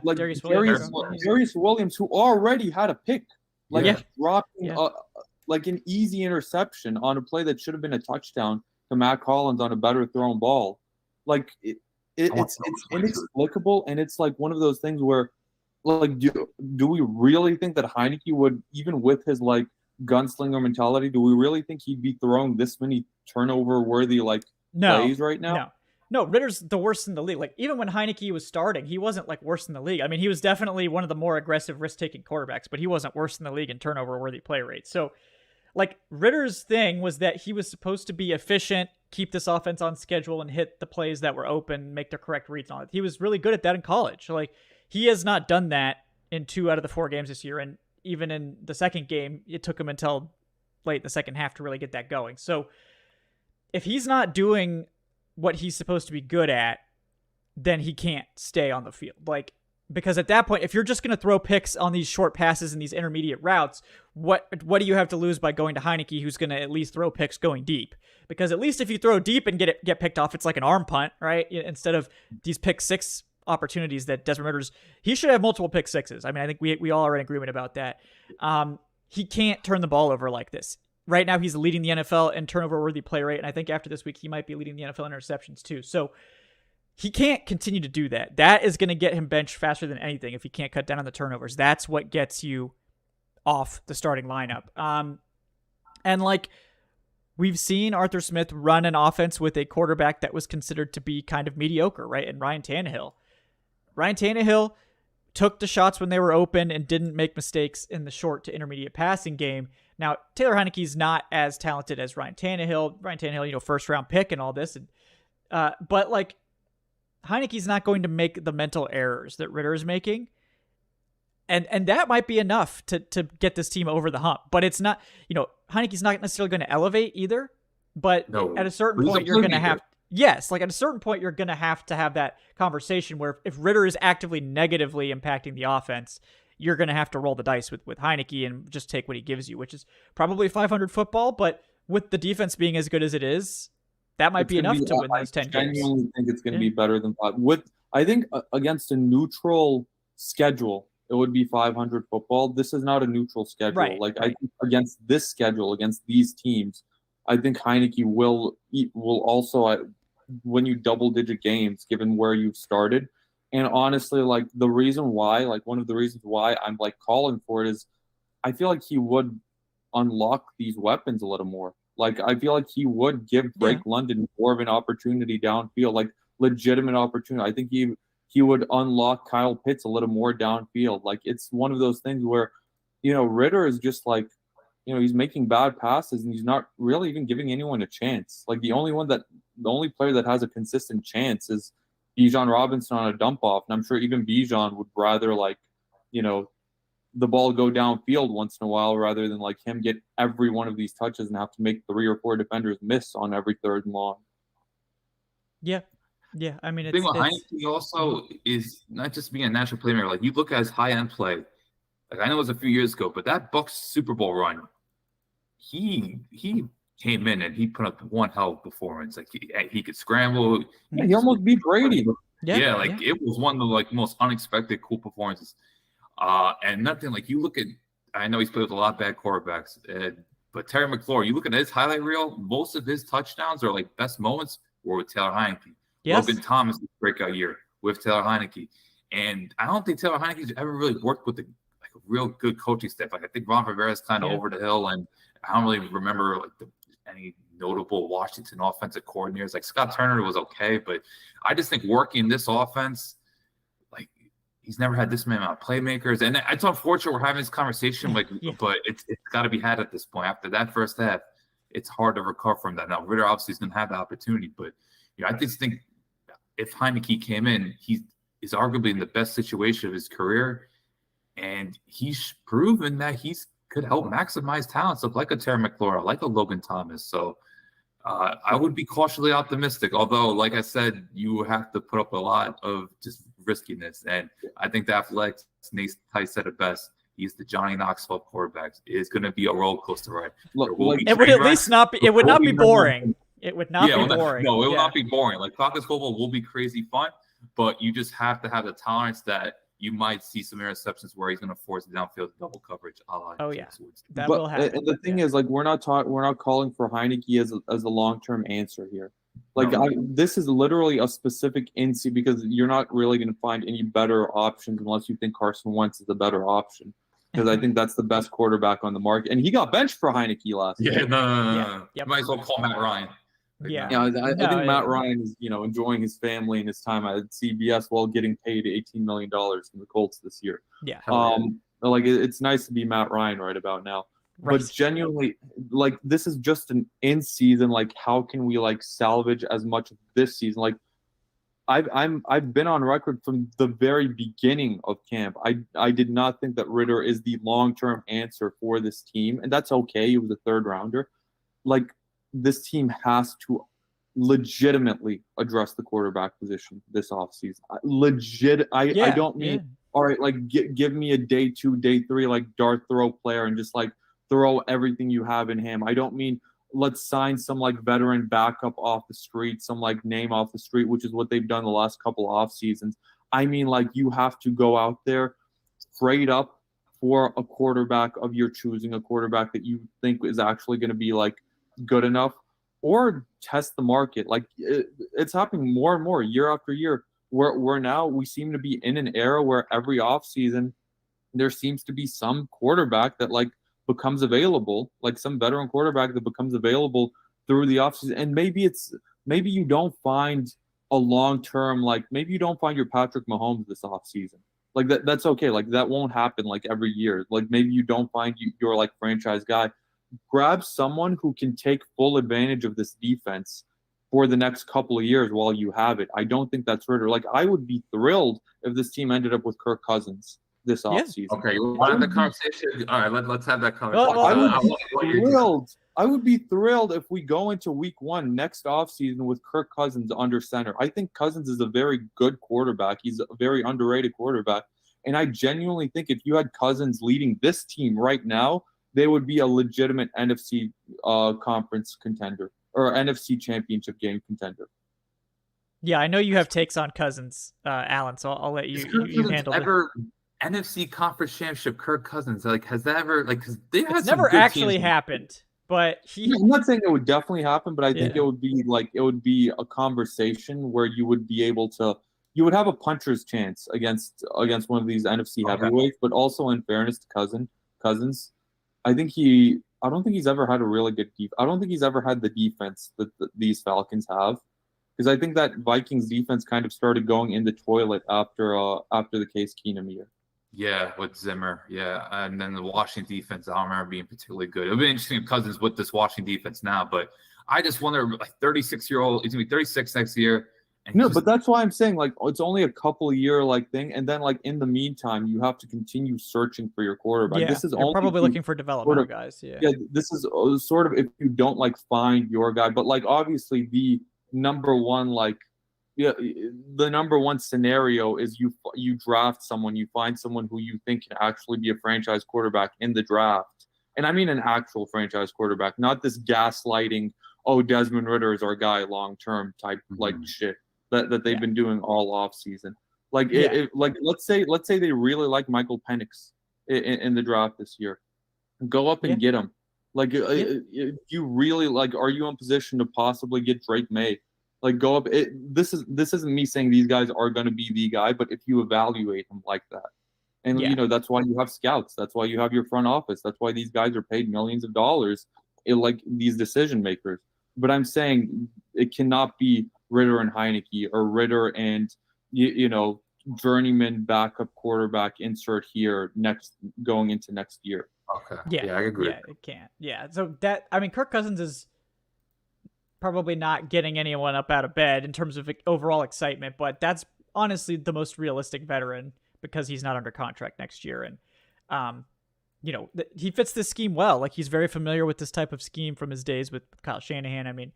Speaker 2: Like Darius Williams, who already had a pick. Dropping like an easy interception on a play that should have been a touchdown to Matt Collins on a better thrown ball. Like it's inexplicable, and it's like one of those things where, like, do we really think that Heinicke would, even with his like gunslinger mentality, do we really think he'd be throwing this many turnover-worthy plays right now?
Speaker 1: No, Ridder's the worst in the league. Like, even when Heinicke was starting, he wasn't like worst in the league. I mean, he was definitely one of the more aggressive, risk-taking quarterbacks, but he wasn't worst in the league in turnover-worthy play rate. So, like, Ridder's thing was that he was supposed to be efficient, keep this offense on schedule, and hit the plays that were open, make the correct reads on it. He was really good at that in college. Like, he has not done that in 2 out of the 4 games this year, and even in the second game, it took him until late in the second half to really get that going. So, if he's not doing what he's supposed to be good at, then he can't stay on the field. Like, because at that point, if you're just going to throw picks on these short passes and these intermediate routes, what do you have to lose by going to Heinicke, who's going to at least throw picks going deep? Because at least if you throw deep and get picked off, it's like an arm punt, right? Instead of these pick 6 opportunities that Desmond Ridder's, he should have multiple pick 6s. I mean, I think we all are in agreement about that. He can't turn the ball over like this. Right now, he's leading the NFL in turnover-worthy play rate, and I think after this week, he might be leading the NFL in interceptions too. So he can't continue to do that. That is going to get him benched faster than anything if he can't cut down on the turnovers. That's what gets you off the starting lineup. And like we've seen Arthur Smith run an offense with a quarterback that was considered to be kind of mediocre, right? And Ryan Tannehill. Ryan Tannehill took the shots when they were open and didn't make mistakes in the short to intermediate passing game. Now, Taylor Heinicke's not as talented as Ryan Tannehill. Ryan Tannehill, first-round pick and all this. But, like, Heinicke's not going to make the mental errors that Ridder is making. And that might be enough to get this team over the hump. But it's not, Heinicke's not necessarily going to elevate either. But at a certain point, you're going to have... Yes, like at a certain point, you're going to have that conversation where if Ridder is actively negatively impacting the offense, you're going to have to roll the dice with Heinicke and just take what he gives you, which is probably 500 football. But with the defense being as good as it is, that might be enough to win those 10 games. I
Speaker 2: genuinely think it's going to be better than 5. I think against a neutral schedule, it would be 500 football. This is not a neutral schedule.
Speaker 1: Right.
Speaker 2: I think against this schedule, against these teams, I think Heinicke will also win you double-digit games given where you've started. And honestly, like one of the reasons why I'm like calling for it is I feel like he would unlock these weapons a little more. Like, I feel like he would give Drake London more of an opportunity downfield, like legitimate opportunity. I think he would unlock Kyle Pitts a little more downfield. Like, it's one of those things where, Ridder is just like, he's making bad passes and he's not really even giving anyone a chance. Like, the only player that has a consistent chance is Bijan Robinson on a dump off. And I'm sure even Bijan would rather, like, the ball go downfield once in a while rather than like him get every one of these touches and have to make 3 or 4 defenders miss on every third and long.
Speaker 1: Yeah. Yeah. I mean,
Speaker 3: the thing with Heineke also is not just being a natural playmaker. Like, you look at his high-end play. Like, I know it was a few years ago, but that Bucs Super Bowl run, he came in and he put up one hell of a performance. Like, he could scramble.
Speaker 2: Yeah, he almost beat Brady.
Speaker 3: It was one of the like most unexpected cool performances. And nothing like, you look at, I know he's played with a lot of bad quarterbacks, but Terry McLaurin, you look at his highlight reel, most of his touchdowns or like best moments were with Taylor Heineke.
Speaker 1: Yes.
Speaker 3: Logan Thomas' breakout year with Taylor Heineke. And I don't think Taylor Heineke's ever really worked with a real good coaching staff. Like, I think Ron Rivera's kind of over the hill, and I don't really remember like any notable Washington offensive coordinators. Like, Scott Turner was okay, but I just think working this offense, like, he's never had this many amount of playmakers. And it's unfortunate we're having this conversation, like, but it's got to be had at this point. After that first half, it's hard to recover from that. Now, Ridder obviously is going to have the opportunity, but I just think if Heineke came in, he is arguably in the best situation of his career, and he's proven that he could help maximize talents of like a Terry McLaurin, like a Logan Thomas. So I would be cautiously optimistic, although, like I said, you have to put up a lot of just riskiness. And I think the Athletics, Nate Tice said it best. He's the Johnny Knoxville quarterback. It's going to be a roller coaster ride.
Speaker 1: It would at least not be. It would not be boring. It would not be boring.
Speaker 3: No, it will not be boring. Like, Falcons football will be crazy fun, but you just have to have the tolerance that you might see some interceptions where he's going to force downfield double coverage.
Speaker 1: That will happen.
Speaker 2: And the thing is, like, we're not calling for Heineke as a long-term answer here. Like, this is literally a specific in-season, because you're not really going to find any better options unless you think Carson Wentz is a better option. Because I think that's the best quarterback on the market, and he got benched for Heineke last year.
Speaker 3: No. You might as well call Matt Ryan.
Speaker 2: I think Matt Ryan is, enjoying his family and his time at CBS while getting paid $18 million from the Colts this year.
Speaker 1: Yeah.
Speaker 2: Like, it's nice to be Matt Ryan right about now. Right. But genuinely, like, this is just an in-season. Like, how can we like salvage as much of this season? Like, I've been on record from the very beginning of camp. I did not think that Ridder is the long-term answer for this team, and that's okay. He was a third rounder. Like, this team has to legitimately address the quarterback position this offseason. I don't mean all right, like, give me a day 2, day 3 like dart throw player and just like throw everything you have in him. I don't mean let's sign some like veteran backup off the street, some like name off the street, which is what they've done the last couple off seasons. I mean, like, you have to go out there, trade up for a quarterback of your choosing, a quarterback that you think is actually going to be like good enough, or test the market. Like, it's happening more and more year after year. We seem to be in an era where every offseason there seems to be some quarterback that like becomes available, like some veteran quarterback that becomes available through the offseason. And maybe you don't find a long-term, like, maybe you don't find your Patrick Mahomes this offseason. Like, that's okay. Like, that won't happen like every year. Like, maybe you don't find your like franchise guy. Grab someone who can take full advantage of this defense for the next couple of years while you have it. I don't think that's Ridder. Like, I would be thrilled if this team ended up with Kirk Cousins this offseason.
Speaker 3: Okay, you want the conversation? All right, let's have that conversation.
Speaker 2: I would be thrilled if we go into week 1 next offseason with Kirk Cousins under center. I think Cousins is a very good quarterback. He's a very underrated quarterback. And I genuinely think if you had Cousins leading this team right now, they would be a legitimate NFC conference contender or NFC championship game contender.
Speaker 1: Yeah, I know you have takes on Cousins, Alan, so I'll let you handle it.
Speaker 3: NFC conference championship, Kirk Cousins, like, has that ever, like, because they've had
Speaker 1: it's never actually happened, but
Speaker 2: I'm not saying it would definitely happen, but I think it would be a conversation where you would be able to, you would have a puncher's chance against one of these NFC heavyweights, but also in fairness to Cousins, I think I don't think he's ever had a really good I don't think he's ever had the defense that these Falcons have, because I think that Vikings defense kind of started going in the toilet after the Case Keenum year.
Speaker 3: Yeah, with Zimmer. Yeah, and then the Washington defense, I don't remember being particularly good. It'll be interesting if Cousins with this Washington defense now, but I just wonder, like 36-year-old, he's gonna be 36 next year.
Speaker 2: No, but that's why I'm saying, like, it's only a couple year like thing, and then like in the meantime, you have to continue searching for your quarterback.
Speaker 1: Yeah,
Speaker 2: this is
Speaker 1: you're probably looking for developmental guys. Yeah,
Speaker 2: this is sort of if you don't like find your guy, but like obviously the number one the number one scenario is you draft someone, you find someone who you think can actually be a franchise quarterback in the draft, and I mean an actual franchise quarterback, not this gaslighting. Oh, Desmond Ridder is our guy long term type like shit that they've been doing all off season. Like like let's say they really like Michael Penix in the draft this year, go up and get him. Like if you really like, are you in position to possibly get Drake May? Like go up. This isn't me saying these guys are going to be the guy, but if you evaluate them like that, and you know that's why you have scouts. That's why you have your front office. That's why these guys are paid millions of dollars, like these decision makers. But I'm saying it cannot be Ridder and Heineke or Ridder and journeyman backup quarterback insert here going into next year.
Speaker 3: Okay. Yeah, I agree.
Speaker 1: Yeah, it can't. Yeah. So Kirk Cousins is probably not getting anyone up out of bed in terms of overall excitement, but that's honestly the most realistic veteran because he's not under contract next year. And, he fits this scheme well. Like, he's very familiar with this type of scheme from his days with Kyle Shanahan. I mean,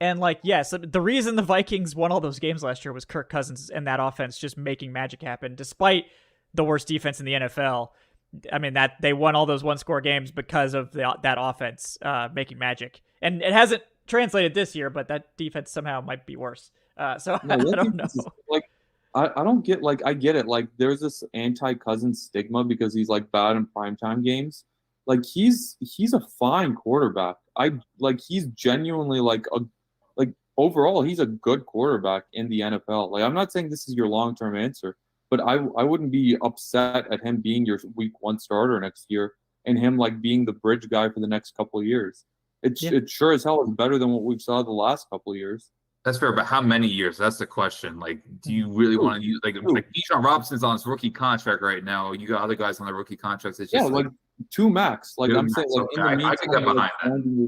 Speaker 1: and like, yes, the reason the Vikings won all those games last year was Kirk Cousins and that offense just making magic happen, despite the worst defense in the NFL. I mean, that they won all those one-score games because of that offense making magic. And it hasn't translated this year, but that defense somehow might be worse. So I don't know.
Speaker 2: Like, I don't get, like, I get it. Like, there's this anti-Cousins stigma because he's like bad in primetime games. Like, he's a fine quarterback. He's genuinely overall, he's a good quarterback in the NFL. Like, I'm not saying this is your long-term answer, but I wouldn't be upset at him being your week one starter next year and him like being the bridge guy for the next couple of years. It sure as hell is better than what we've saw the last couple of years.
Speaker 3: That's fair, but how many years? That's the question. Like, do you really want to use like Bijan Robinson's on his rookie contract right now? You got other guys on their rookie contracts. It's just
Speaker 2: like two max. Like I'm saying, like in the meantime,
Speaker 3: I can get behind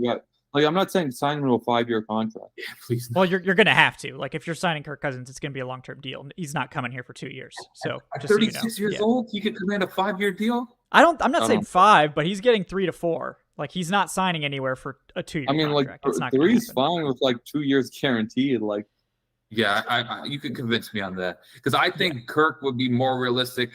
Speaker 3: that.
Speaker 2: Like, I'm not saying sign him to a 5-year contract.
Speaker 3: Yeah, please.
Speaker 1: Well, you're going to have to. Like, if you're signing Kirk Cousins, it's going to be a long-term deal. He's not coming here for 2 years. So,
Speaker 3: at 36 years old, you could command a 5-year deal.
Speaker 1: I'm not saying 5, but he's getting 3 to 4. Like, he's not signing anywhere for a 2-year contract.
Speaker 2: Like 3's fine with like 2 years guaranteed. Like,
Speaker 3: yeah, you could convince me on that because I think Kirk would be more realistic.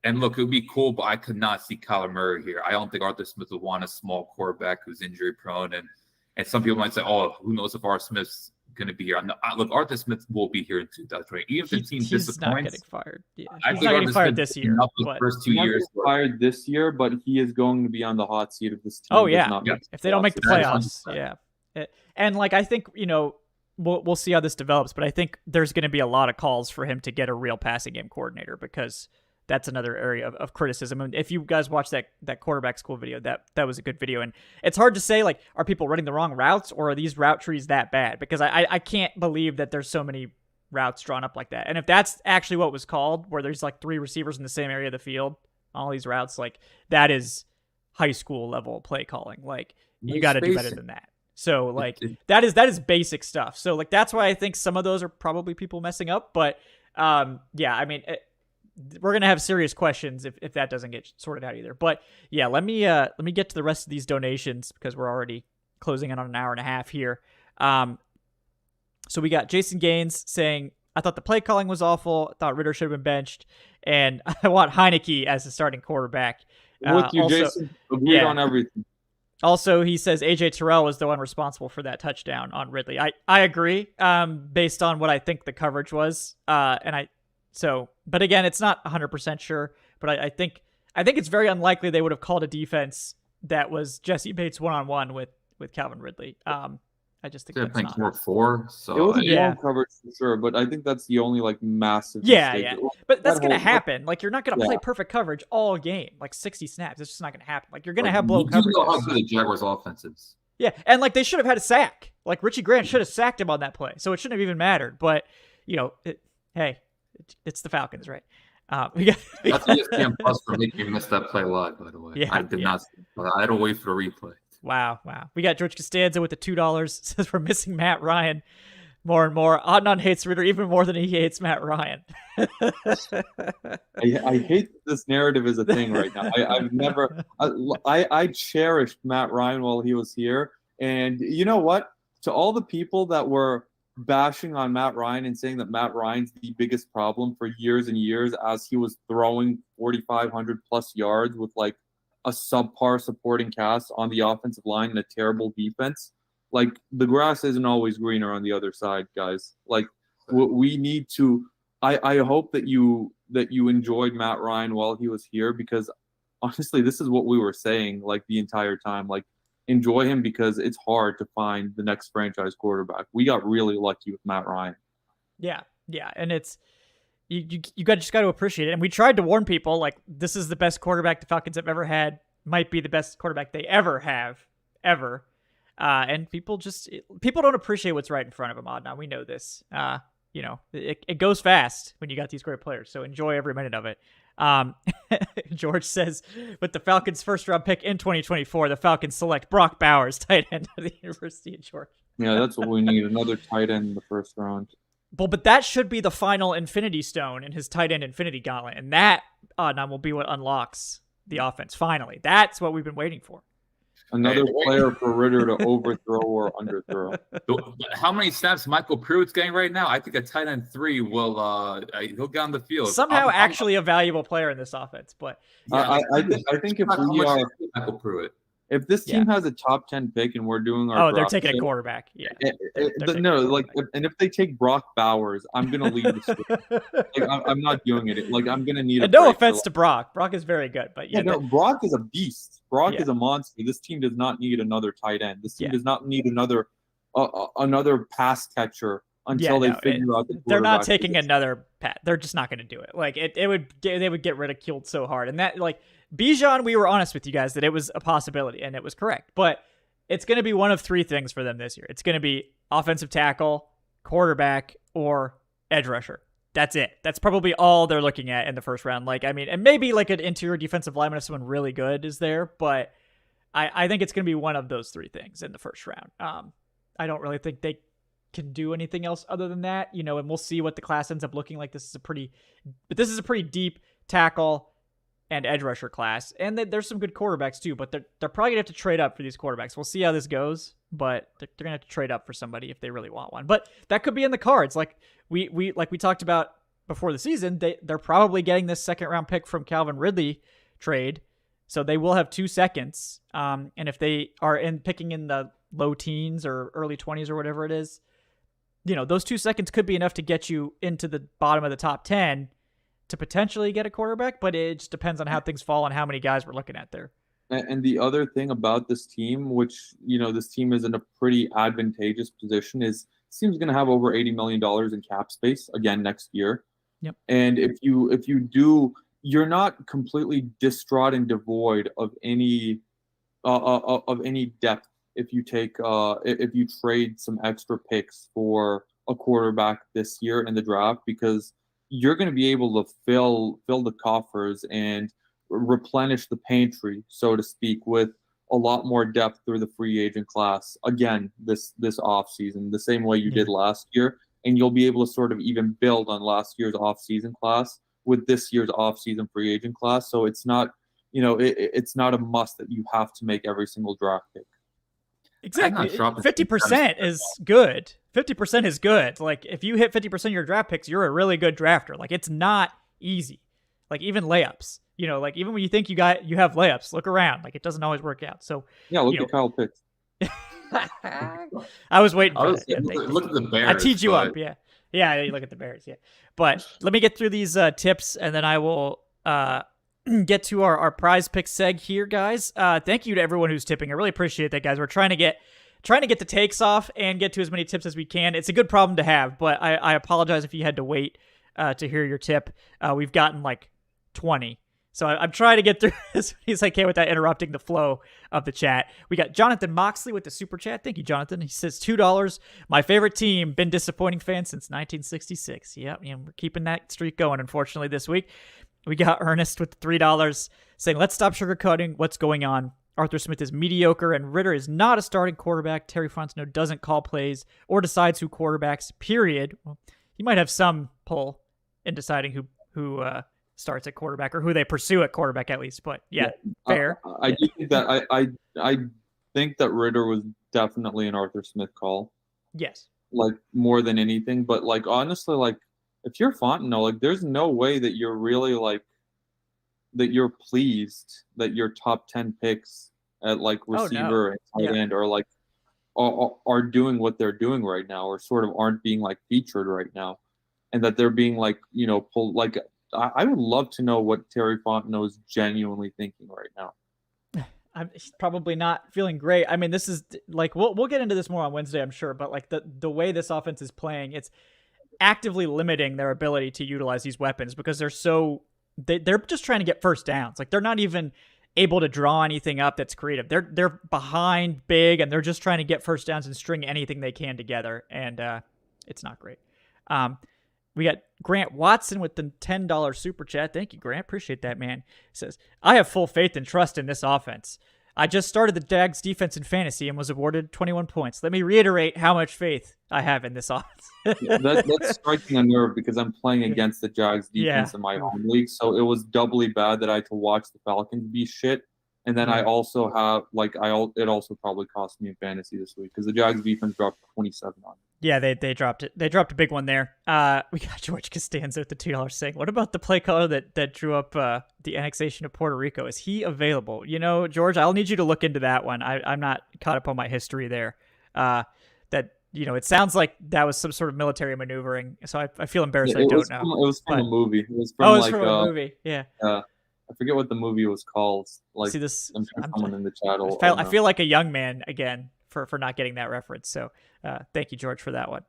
Speaker 3: And look, it would be cool, but I could not see Kyler Murray here. I don't think Arthur Smith would want a small quarterback who's injury prone. And some people might say, oh, who knows if Arthur Smith's going to be here. Look, Arthur Smith will be here in 2020. Even if the team disappoints.
Speaker 1: He's not getting fired. Yeah.
Speaker 3: He's not getting fired this year. The first 2 years.
Speaker 2: Fired this year, but he is going to be on the hot seat of this team.
Speaker 1: Oh, yeah. If they don't make the playoffs. Yeah. And, like, I think, we'll see how this develops, but I think there's going to be a lot of calls for him to get a real passing game coordinator because that's another area of criticism. And if you guys watch that quarterback school video, that was a good video. And it's hard to say, like, are people running the wrong routes or are these route trees that bad? Because I can't believe that there's so many routes drawn up like that. And if that's actually what was called, where there's like 3 receivers in the same area of the field, all these routes, like, that is high school level play calling. Like, you got to do better than that. So, like, that is basic stuff. So, like, that's why I think some of those are probably people messing up. But, yeah, I mean, we're going to have serious questions if that doesn't get sorted out either. But, yeah, let me get to the rest of these donations because we're already closing in on an hour and a half here. So we got Jason Gaines saying, I thought the play calling was awful. I thought Ridder should have been benched. And I want Heineke as the starting quarterback.
Speaker 2: With you, Jason. Agreed on everything.
Speaker 1: Also, he says AJ Terrell was the one responsible for that touchdown on Ridley. I agree, based on what I think the coverage was. But again, it's not 100% sure. But I think it's very unlikely they would have called a defense that was Jesse Bates one-on-one with Calvin Ridley. I just think
Speaker 3: They're
Speaker 1: that's
Speaker 3: playing
Speaker 1: not.
Speaker 3: cover 4, so
Speaker 2: It was a
Speaker 1: Yeah.
Speaker 2: blown coverage for sure, but I think that's the only like massive
Speaker 1: Yeah,
Speaker 2: mistake.
Speaker 1: yeah. But that's
Speaker 2: That
Speaker 1: going to
Speaker 2: whole-
Speaker 1: happen. Like, you're not going to
Speaker 2: Yeah.
Speaker 1: play perfect coverage all game, like 60 snaps. It's just not going to happen. Like, you're going to
Speaker 3: like,
Speaker 1: have blown
Speaker 3: you do know how
Speaker 1: coverages.
Speaker 3: good the Jaguars offense is.
Speaker 1: Yeah, and like they should have had a sack. Like Richie Grant should have sacked him on that play, so it shouldn't have even mattered. But it's the Falcons, right? We got
Speaker 3: That's ESPN Plus for making me miss that play live. By the way,
Speaker 1: Yeah,
Speaker 3: I did
Speaker 1: yeah.
Speaker 3: not. I had to wait for the replay.
Speaker 1: Wow. We got George Costanza with the $2. Says we're missing Matt Ryan more and more. Adnan hates Ridder even more than he hates Matt Ryan.
Speaker 2: I hate this narrative is a thing right now. I've never. I cherished Matt Ryan while he was here, and you know what? To all the people that were bashing on Matt Ryan and saying that Matt Ryan's the biggest problem for years and years, as he was throwing 4,500 plus yards with like a subpar supporting cast on the offensive line and a terrible defense. Like, the grass isn't always greener on the other side, guys. Like, we need to. I hope that you enjoyed Matt Ryan while he was here, because honestly, this is what we were saying like the entire time. Like, enjoy him, because it's hard to find the next franchise quarterback. We got really lucky with Matt Ryan.
Speaker 1: Yeah, and it's you just got to appreciate it. And we tried to warn people, like, this is the best quarterback the Falcons have ever had. Might be the best quarterback they ever have, ever. And people don't appreciate what's right in front of them. Adnan, we know this. It goes fast when you got these great players. So enjoy every minute of it. George says, with the Falcons' first-round pick in 2024, the Falcons select Brock Bowers, tight end of the University of Georgia.
Speaker 2: Yeah, that's what we need. Another tight end in the first round.
Speaker 1: Well, but that should be the final Infinity Stone in his tight end Infinity Gauntlet, and that will be what unlocks the offense. Finally, that's what we've been waiting for.
Speaker 2: Another player for Ridder to overthrow or underthrow.
Speaker 3: How many snaps Michael Pruitt's getting right now? I think a tight end 3 will he'll get on the field.
Speaker 1: Somehow, actually a valuable player in this offense, but
Speaker 2: I think if we are
Speaker 3: Michael Pruitt.
Speaker 2: If this team has a top 10 pick and we're doing our
Speaker 1: they're taking a quarterback. Yeah.
Speaker 2: And if they take Brock Bowers, I'm gonna leave the school. Like, I'm not doing it. Like, I'm gonna need.
Speaker 1: And no offense to Brock. Brock is very good, but
Speaker 2: Brock is a beast. Brock is a monster. This team does not need another tight end. This team does not need another pass catcher until they figure out the.
Speaker 1: They're not taking another pat. They're just not going to do it. Like they would get ridiculed so hard, and that like. Bijan, we were honest with you guys that it was a possibility, and it was correct. But it's going to be one of 3 things for them this year. It's going to be offensive tackle, quarterback, or edge rusher. That's it. That's probably all they're looking at in the first round. Like, I mean, and maybe like an interior defensive lineman if someone really good is there, but I think it's going to be one of those 3 things in the first round. I don't really think they can do anything else other than that, and we'll see what the class ends up looking like. This is a pretty deep tackle and edge rusher class, and there's some good quarterbacks too, but they're probably gonna have to trade up for these quarterbacks. We'll see how this goes, but they're gonna have to trade up for somebody if they really want one. But that could be in the cards. Like we talked about before the season, they're probably getting this second round pick from Calvin Ridley trade, so they will have 2 seconds. And if they are picking in the low teens or early 20s or whatever it is, those 2 seconds could be enough to get you into the bottom of the top 10. To potentially get a quarterback, but it just depends on how things fall and how many guys we're looking at there.
Speaker 2: And the other thing about this team, which, this team is in a pretty advantageous position, is this team's going to have over $80 million in cap space again next year.
Speaker 1: Yep.
Speaker 2: And if you do, you're not completely distraught and devoid of any depth if you trade some extra picks for a quarterback this year in the draft, because you're going to be able to fill the coffers and replenish the pantry, so to speak, with a lot more depth through the free agent class again this offseason, the same way you did last year. And you'll be able to sort of even build on last year's offseason class with this year's offseason free agent class. So it's not, it's not a must that you have to make every single draft pick.
Speaker 1: Exactly. 50% is good. 50% is good. Like, if you hit 50% of your draft picks, you're a really good drafter. Like, it's not easy. Like, even layups, like, even when you think you have layups, look around. Like, it doesn't always work out. So
Speaker 2: yeah, look at Kyle Pitts.
Speaker 1: I was waiting for that. Yeah,
Speaker 3: look at the Bears.
Speaker 1: I teed you up. Yeah. Yeah. You look at the Bears. Yeah. But let me get through these tips, and then I will get to our prize pick seg here, guys. Thank you to everyone who's tipping. I really appreciate that, guys. We're trying to get trying to get the takes off and get to as many tips as we can. It's a good problem to have, but I apologize if you had to wait to hear your tip. We've gotten like 20. So I'm trying to get through as many as I can without interrupting the flow of the chat. We got Jonathan Moxley with the super chat. Thank you, Jonathan. He says $2. My favorite team, been disappointing fan since 1966. Yep, and we're keeping that streak going, unfortunately, this week. We got Ernest with $3 saying, let's stop sugarcoating what's going on. Arthur Smith is mediocre, and Ridder is not a starting quarterback. Terry Fontenot doesn't call plays or decides who quarterbacks, period. Well, he might have some pull in deciding who starts at quarterback or who they pursue at quarterback at least. But yeah, fair.
Speaker 2: I do think that I think that Ridder was definitely an Arthur Smith call.
Speaker 1: Yes.
Speaker 2: Like more than anything. But like honestly, like if you're Fontenot, like there's no way that you're really like that you're pleased that your top 10 picks at like receiver and tight end are like are doing what they're doing right now, or sort of aren't being like featured right now, and that they're being like, you know, pulled. Like I would love to know what Terry Fontenot is genuinely thinking right now.
Speaker 1: He's probably not feeling great. I mean, this is like we'll get into this more on Wednesday, I'm sure. But like the way this offense is playing, it's actively limiting their ability to utilize these weapons because they're just trying to get first downs. Like they're not even able to draw anything up that's creative. They're behind big, and they're just trying to get first downs and string anything they can together, and it's not great. We got Grant Watson with the $10 super chat. Thank you, Grant. Appreciate that, man. He says, I have full faith and trust in this offense. I just started the Jags defense in fantasy and was awarded 21 points. Let me reiterate how much faith I have in this offense.
Speaker 2: That's striking a nerve because I'm playing against the Jags defense in my home league. So it was doubly bad that I had to watch the Falcons be shit. And then I also have it also probably cost me in fantasy this week because the Jags defense dropped 27 on me.
Speaker 1: Yeah, they dropped it. They dropped a big one there. We got George Costanza with the $2 saying, what about the play caller that drew up the annexation of Puerto Rico? Is he available? You know, George, I'll need you to look into that one. I'm not caught up on my history there. That, you know, it sounds like that was some sort of military maneuvering. So I feel embarrassed I don't know.
Speaker 2: It was from a movie. It was from
Speaker 1: from a movie. Yeah.
Speaker 2: I forget what the movie was called. Like,
Speaker 1: see this,
Speaker 2: I'm sure someone in the chat will
Speaker 1: I feel like a young man again for not getting that reference. So thank you, George, for that one.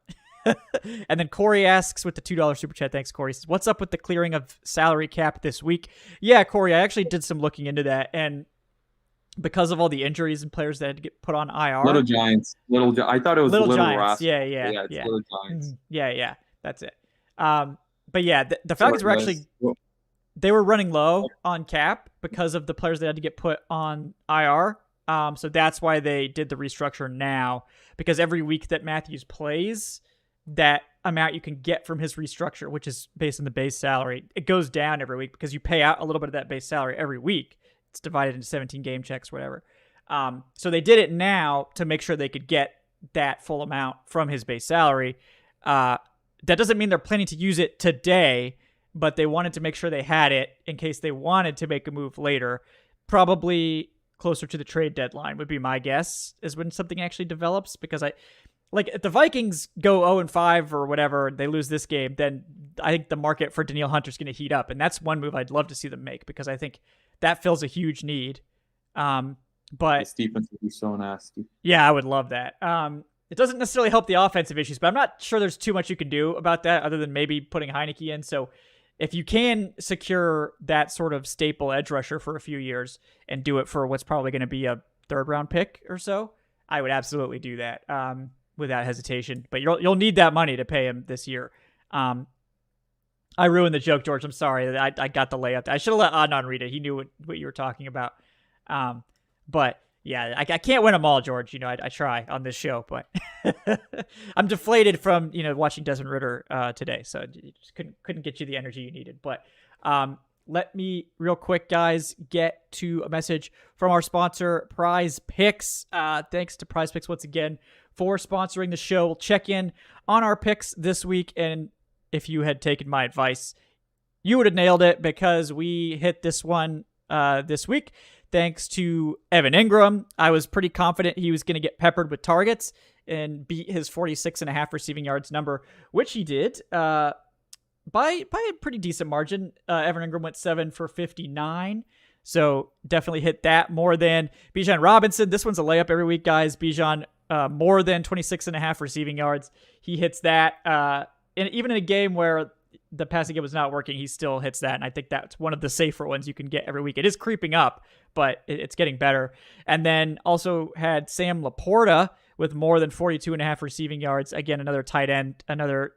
Speaker 1: And then Corey asks with the $2 super chat. Thanks, Corey. He says, what's up with the clearing of salary cap this week? Yeah, Corey, I actually did some looking into that. And because of all the injuries and players that had to get put on IR.
Speaker 2: Little Giants. I thought it was Little
Speaker 1: Giants.
Speaker 2: Rascal.
Speaker 1: Yeah.
Speaker 2: Little Giants.
Speaker 1: Yeah. That's it. But yeah, the Falcons were actually... They were running low on cap because of the players that had to get put on IR. So that's why they did the restructure now, because every week that Matthews plays, that amount you can get from his restructure, which is based on the base salary, it goes down every week because you pay out a little bit of that base salary every week. It's divided into 17 game checks, whatever. So they did it now to make sure they could get that full amount from his base salary. That doesn't mean they're planning to use it today, but they wanted to make sure they had it in case they wanted to make a move later. Probably closer to the trade deadline would be my guess, is when something actually develops. Because if the Vikings go 0-5 or whatever, they lose this game, then I think the market for Danielle Hunter's going to heat up. And that's one move I'd love to see them make, because I think that fills a huge need. But
Speaker 2: this defense would be so nasty.
Speaker 1: Yeah, I would love that. It doesn't necessarily help the offensive issues, but I'm not sure there's too much you can do about that other than maybe putting Heineke in. So if you can secure that sort of staple edge rusher for a few years and do it for what's probably going to be a 3rd round pick or so, I would absolutely do that without hesitation. But you'll need that money to pay him this year. I ruined the joke, George. I'm sorry. I got the layup. I should have let Adnan read it. He knew what you were talking about. But yeah, I can't win them all, George. You know, I try on this show, but I'm deflated from, watching Desmond Ridder today. So just couldn't get you the energy you needed. But let me real quick, guys, get to a message from our sponsor, Prize Picks. Thanks to Prize Picks once again for sponsoring the show. We'll check in on our picks this week. And if you had taken my advice, you would have nailed it, because we hit this one this week. Thanks to Evan Ingram. I was pretty confident he was going to get peppered with targets and beat his 46.5 receiving yards number, which he did by a pretty decent margin. Evan Ingram went 7 for 59. So definitely hit that more than Bijan Robinson. This one's a layup every week, guys. Bijan more than 26.5 receiving yards. He hits that. And even in a game where the passing game was not working, he still hits that. And I think that's one of the safer ones you can get every week. It is creeping up, but it's getting better. And then also had Sam Laporta with more than 42.5 receiving yards. Again, another tight end, another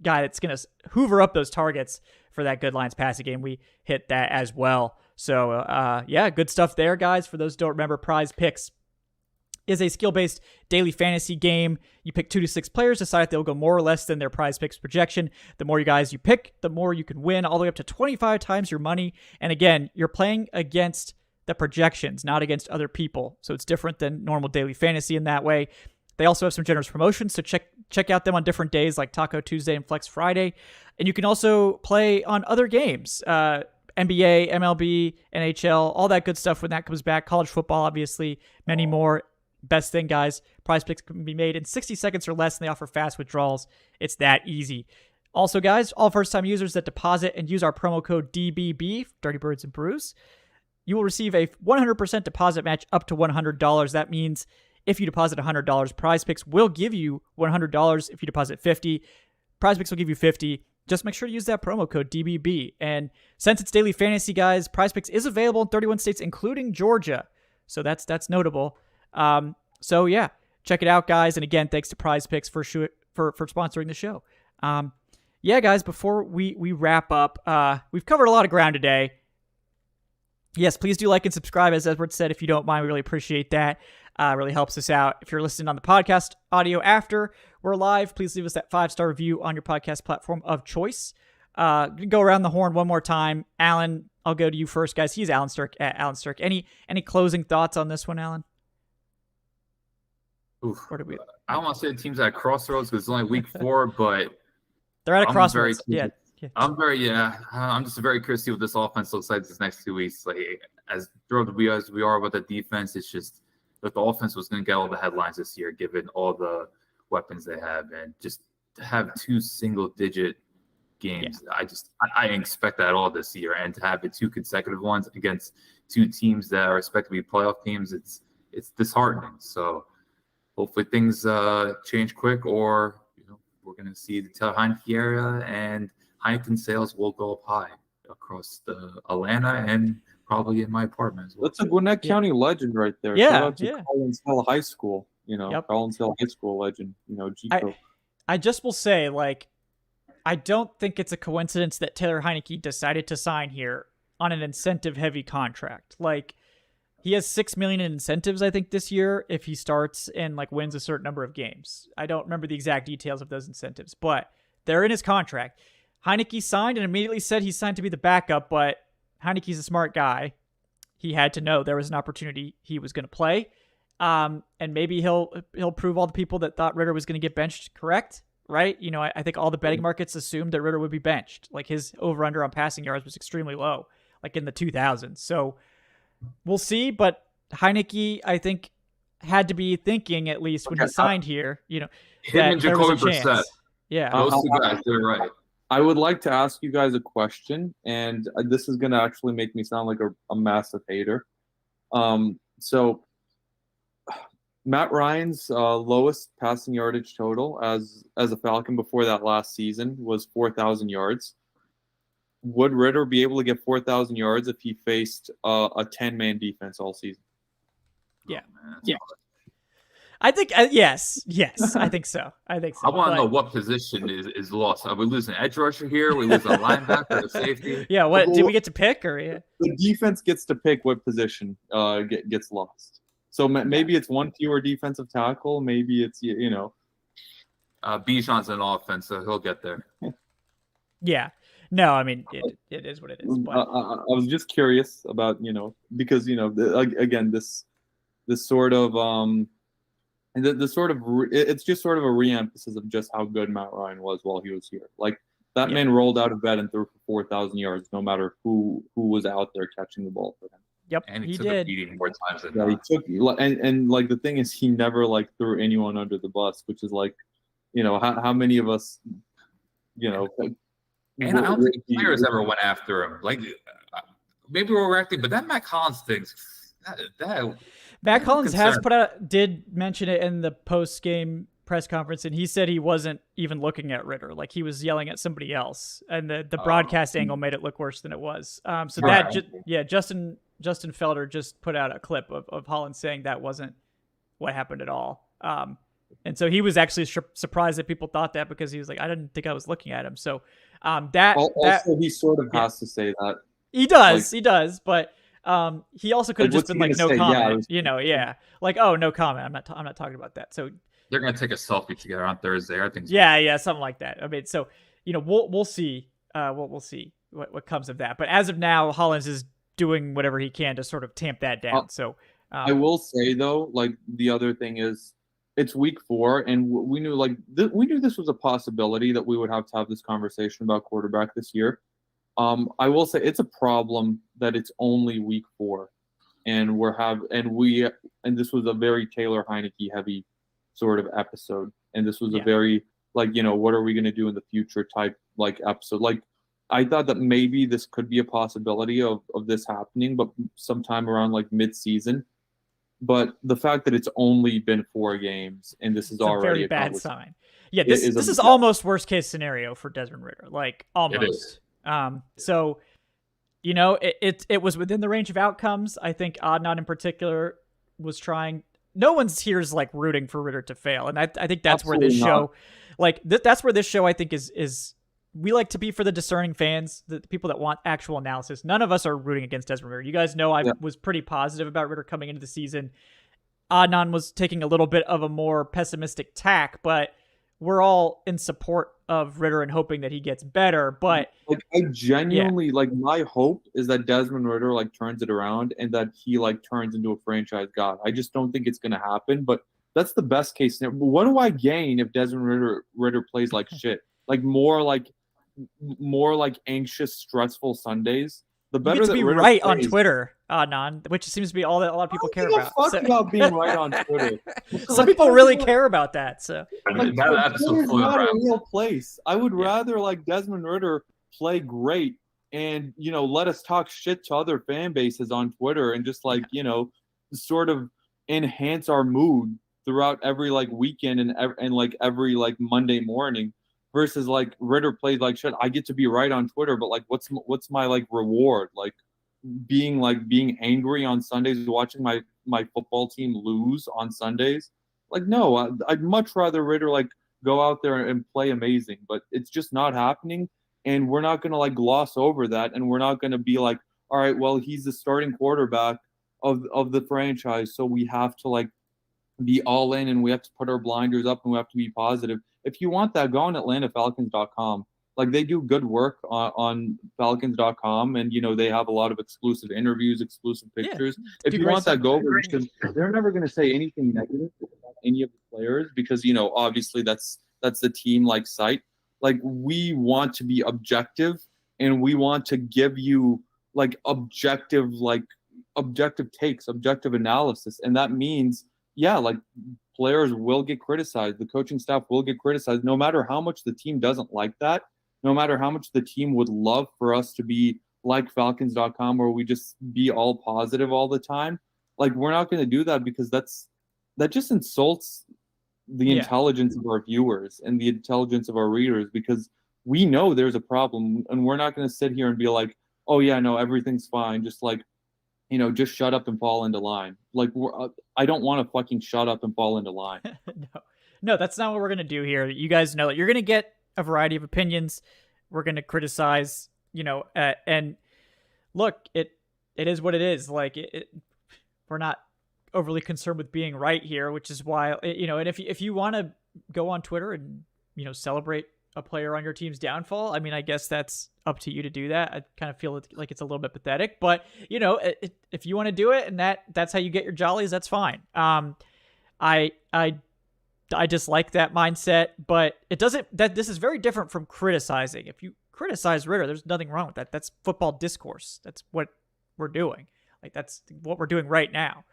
Speaker 1: guy that's going to hoover up those targets for that good Lions passing game. We hit that as well. So, yeah, good stuff there, guys. For those who don't remember, Prize Picks is a skill-based daily fantasy game. You pick 2 to 6 players, decide if they'll go more or less than their Prize Picks projection. The more you guys you pick, the more you can win, all the way up to 25 times your money. And again, you're playing against the projections, not against other people. So it's different than normal daily fantasy in that way. They also have some generous promotions, so check out them on different days like Taco Tuesday and Flex Friday. And you can also play on other games, NBA, MLB, NHL, all that good stuff when that comes back. College football, obviously, many more. Best thing, guys, Prize Picks can be made in 60 seconds or less, and they offer fast withdrawals. It's that easy. Also, guys, all first-time users that deposit and use our promo code DBB, Dirty Birds and Brews, you will receive a 100% deposit match up to $100. That means if you deposit $100, Prize Picks will give you $100. If you deposit $50, Prize Picks will give you $50. Just make sure to use that promo code DBB. And since it's daily fantasy, guys, Prize Picks is available in 31 states, including Georgia. So that's notable. So yeah, check it out, guys. And again, thanks to Prize Picks for sponsoring the show. Yeah, guys, before we wrap up, we've covered a lot of ground today. Yes, please do like and subscribe, as Edward said, if you don't mind. We really appreciate that. Really helps us out. If you're listening on the podcast audio after we're live, please leave us that 5-star review on your podcast platform of choice. Go around the horn one more time. Alan, I'll go to you first, guys. He's Alan Strk at Alan Strk. Any closing thoughts on this one, Alan?
Speaker 3: Oof. I don't want to say the team's at crossroads because it's only week 4, but
Speaker 1: they're at a crossroads.
Speaker 3: I'm just very curious to see what this offense looks like this next 2 weeks. Like, as thrilled we are about the defense, it's just that the offense was going to get all the headlines this year, given all the weapons they have, and just to have 2 single-digit games. Yeah. I didn't expect that at all this year, and to have it 2 consecutive ones against 2 teams that are expected to be playoff teams, it's disheartening. So hopefully things change quick, or we're going to see the Taylor Heineke area, and Heineken sales will go up high across the Atlanta and probably in my apartment as well.
Speaker 2: That's a Gwinnett County legend right there.
Speaker 1: Yeah,
Speaker 2: shout out to Collins Hill High School. Collins Hill High School legend. Chico.
Speaker 1: I just will say, I don't think it's a coincidence that Taylor Heineke decided to sign here on an incentive-heavy contract. He has $6 million in incentives, I think, this year if he starts and wins a certain number of games. I don't remember the exact details of those incentives, but they're in his contract. Heineke signed and immediately said he signed to be the backup, but Heineke's a smart guy. He had to know there was an opportunity he was going to play, and maybe he'll prove all the people that thought Ridder was going to get benched correct, right? I think all the betting markets assumed that Ridder would be benched. His over/under on passing yards was extremely low, in the 2000s. So we'll see, but Heineke, I think, had to be thinking, at least when he signed here,
Speaker 3: him
Speaker 1: that
Speaker 3: and
Speaker 1: there was
Speaker 3: Jacoby
Speaker 1: a chance.
Speaker 3: Brissett.
Speaker 1: Yeah.
Speaker 3: Those 2 guys, they're right.
Speaker 2: I would like to ask you guys a question, and this is going to actually make me sound like a massive hater. So Matt Ryan's lowest passing yardage total as a Falcon before that last season was 4,000 yards. Would Ridder be able to get 4,000 yards if he faced a 10-man defense all season?
Speaker 1: Yeah.
Speaker 3: Oh,
Speaker 1: yeah. I think yes, I think so. I
Speaker 3: want to know what position is lost. Are we losing an edge rusher here? Are we losing a linebacker, a safety?
Speaker 1: Yeah, what did we get to pick, or
Speaker 2: the defense gets to pick what position gets lost. So maybe it's one fewer defensive tackle. Maybe it's
Speaker 3: Bijan's an offense, so he'll get there.
Speaker 1: Yeah. No, I mean it is what it is. But
Speaker 2: I was just curious about because again this sort of it's just sort of a re-emphasis of just how good Matt Ryan was while he was here. That man rolled out of bed and threw for 4,000 yards, no matter who was out there catching the ball for him.
Speaker 1: Yep,
Speaker 3: and he took
Speaker 1: did.
Speaker 3: a beating more times than
Speaker 2: not. He took, and the thing is, he never threw anyone under the bus, which is how many of us,
Speaker 3: And I don't think players ever went after him. Maybe we're reacting, but that Matt Collins thing, that
Speaker 1: Matt Collins did mention it in the post-game press conference, and he said he wasn't even looking at Ridder. Like, he was yelling at somebody else, and the broadcast angle made it look worse than it was. Justin Felder just put out a clip of Holland saying that wasn't what happened at all. And so he was actually surprised that people thought that, because he was like, I didn't think I was looking at him. So
Speaker 2: also he sort of has to say that.
Speaker 1: He does, but he also could have just been like, no comment, like, oh, no comment. I'm not talking about that. So
Speaker 3: they're gonna take a selfie together on Thursday, I think.
Speaker 1: Yeah, something like that. I mean, so we'll see. We'll see what comes of that. But as of now, Hollins is doing whatever he can to sort of tamp that down.
Speaker 2: I will say though, like, the other thing is, it's week 4, and we knew this was a possibility that we would have to have this conversation about quarterback this year. I will say it's a problem that it's only week 4, and this was a very Taylor Heineke heavy sort of episode, and this was a very what are we going to do in the future type episode. Like, I thought that maybe this could be a possibility of this happening, but sometime around mid-season. But the fact that it's only been 4 games and this is already
Speaker 1: a very bad sign. Yeah, this is almost worst case scenario for Desmond Ridder. Like, almost. So, it was within the range of outcomes. I think Adnan in particular was trying. No one's here is rooting for Ridder to fail, and I think that's where this show, that's where this show I think is. We like to be for the discerning fans, the people that want actual analysis. None of us are rooting against Desmond Ridder. You guys know I was pretty positive about Ridder coming into the season. Adnan was taking a little bit of a more pessimistic tack, but we're all in support of Ridder and hoping that he gets better. But
Speaker 2: I genuinely my hope is that Desmond Ridder turns it around and that he turns into a franchise god. I just don't think it's going to happen, but that's the best case scenario. What do I gain if Desmond Ridder plays like shit? More anxious, stressful Sundays. The better
Speaker 1: you get to
Speaker 2: that
Speaker 1: be
Speaker 2: Ridder
Speaker 1: right
Speaker 2: plays.
Speaker 1: on Twitter, Adnan, which seems to be all that a lot of people care about.
Speaker 2: About being right on Twitter.
Speaker 1: Some people really care about that. So
Speaker 3: that's
Speaker 2: not a real place. I would rather Desmond Ridder play great and let us talk shit to other fan bases on Twitter and just sort of enhance our mood throughout every weekend and every Monday morning. Versus Ridder played like shit. I get to be right on Twitter, but what's my reward? Being angry on Sundays, watching my football team lose on Sundays. No, I'd much rather Ridder go out there and play amazing, but it's just not happening. And we're not gonna gloss over that, and we're not gonna be all right, well, he's the starting quarterback of the franchise, so we have to be all in and we have to put our blinders up and we have to be positive. If you want that, go on AtlantaFalcons.com. They do good work on Falcons.com, and they have a lot of exclusive interviews, exclusive pictures. If you want that, go over, because they're never going to say anything negative about any of the players, because obviously that's the team site. We want to be objective, and we want to give you objective takes, objective analysis, and that means players will get criticized. The coaching staff will get criticized, no matter how much the team doesn't like that, no matter how much the team would love for us to be like Falcons.com, where we just be all positive all the time. We're not going to do that, because that just insults the intelligence of our viewers and the intelligence of our readers, because we know there's a problem, and we're not going to sit here and be oh yeah, no, everything's fine. Just just shut up and fall into line. I don't want to fucking shut up and fall into line.
Speaker 1: No, that's not what we're going to do here. You guys know that you're going to get a variety of opinions. We're going to criticize, and look, it is what it is. We're not overly concerned with being right here, which is why, and if you want to go on Twitter and, celebrate a player on your team's downfall, I mean, I guess that's up to you to do that. I kind of feel like it's a little bit pathetic, but if you want to do it and that's how you get your jollies, that's fine. I dislike that mindset, but this is very different from criticizing. If you criticize Ridder, there's nothing wrong with that. That's football discourse. That's what we're doing. That's what we're doing right now.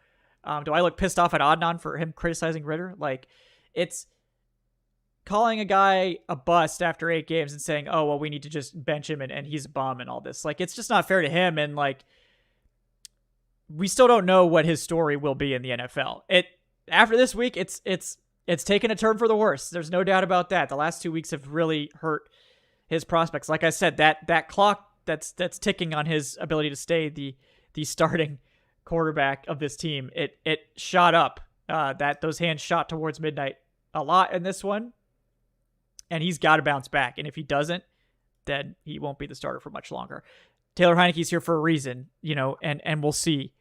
Speaker 1: Do I look pissed off at Adnan for him criticizing Ridder? It's calling a guy a bust after 8 games and saying, oh, well, we need to just bench him and he's a bum and all this. It's just not fair to him. And we still don't know what his story will be in the NFL. After this week, it's taken a turn for the worse. There's no doubt about that. The last 2 weeks have really hurt his prospects. Like I said, that clock that's ticking on his ability to stay the starting quarterback of this team, it shot up. Those hands shot towards midnight a lot in this one, and he's got to bounce back. And if he doesn't, then he won't be the starter for much longer. Taylor Heineke's here for a reason, and we'll see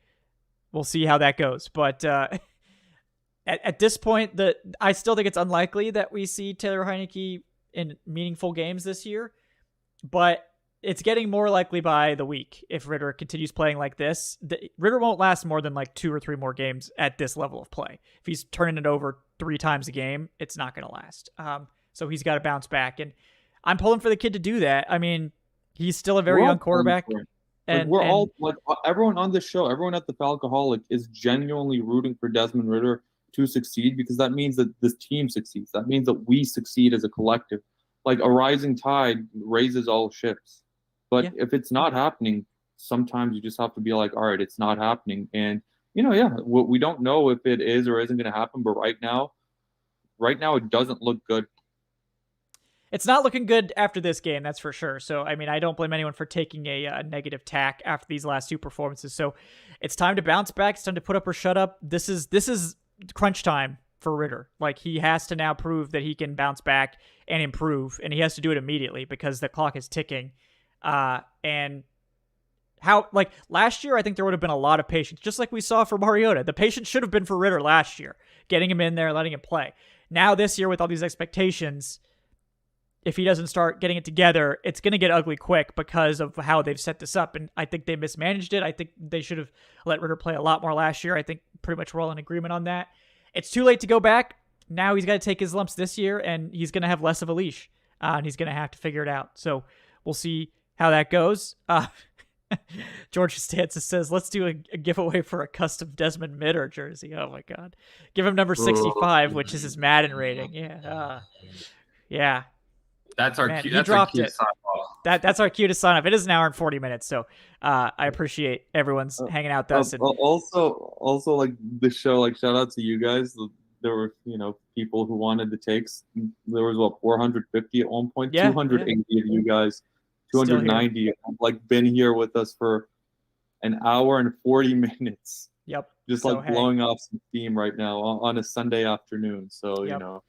Speaker 1: how that goes. But at this point, I still think it's unlikely that we see Taylor Heinicke in meaningful games this year, but it's getting more likely by the week if Ridder continues playing like this. Ridder won't last more than like 2 or 3 more games at this level of play. If he's turning it over 3 times a game, it's not going to last. So he's got to bounce back, and I'm pulling for the kid to do that. I mean, he's still a very young quarterback.
Speaker 2: And we're all like, everyone on this show, everyone at the Falcoholic is genuinely rooting for Desmond Ridder to succeed, because that means that this team succeeds. That means that we succeed as a collective. Like, a rising tide raises all ships. But if it's not happening, sometimes you just have to be like, all right, it's not happening. And, we don't know if it is or isn't going to happen. But right now, it doesn't look good.
Speaker 1: It's not looking good after this game, that's for sure. So, I mean, I don't blame anyone for taking a negative tack after these last 2 performances. So it's time to bounce back. It's time to put up or shut up. This is crunch time for Ridder. Like, he has to now prove that he can bounce back and improve, and he has to do it immediately because the clock is ticking. And how, like, last year, I think there would have been a lot of patience, just like we saw for Mariota. The patience should have been for Ridder last year, getting him in there, letting him play. Now this year, with all these expectations, if he doesn't start getting it together, it's going to get ugly quick because of how they've set this up. And I think they mismanaged it. I think they should have let Ridder play a lot more last year. I think pretty much we're all in agreement on that. It's too late to go back. Now he's got to take his lumps this year, and he's going to have less of a leash, and he's going to have to figure it out. So we'll see how that goes. George Stanza says, let's do a giveaway for a custom Desmond Ridder jersey. Oh my God. Give him number 65, which is his Madden rating. Yeah. Yeah.
Speaker 3: That's our
Speaker 1: cue.
Speaker 3: That's our cue to sign off.
Speaker 1: That's our cue to sign off. It is an hour and 40 minutes. So I appreciate everyone's hanging out with us. And
Speaker 2: also like the show, like, shout out to you guys. There were, people who wanted the takes. There was 450 at one point, 280 of you guys. 290 have like been here with us for an hour and 40 minutes.
Speaker 1: Yep.
Speaker 2: Just blowing off some steam right now on a Sunday afternoon. So,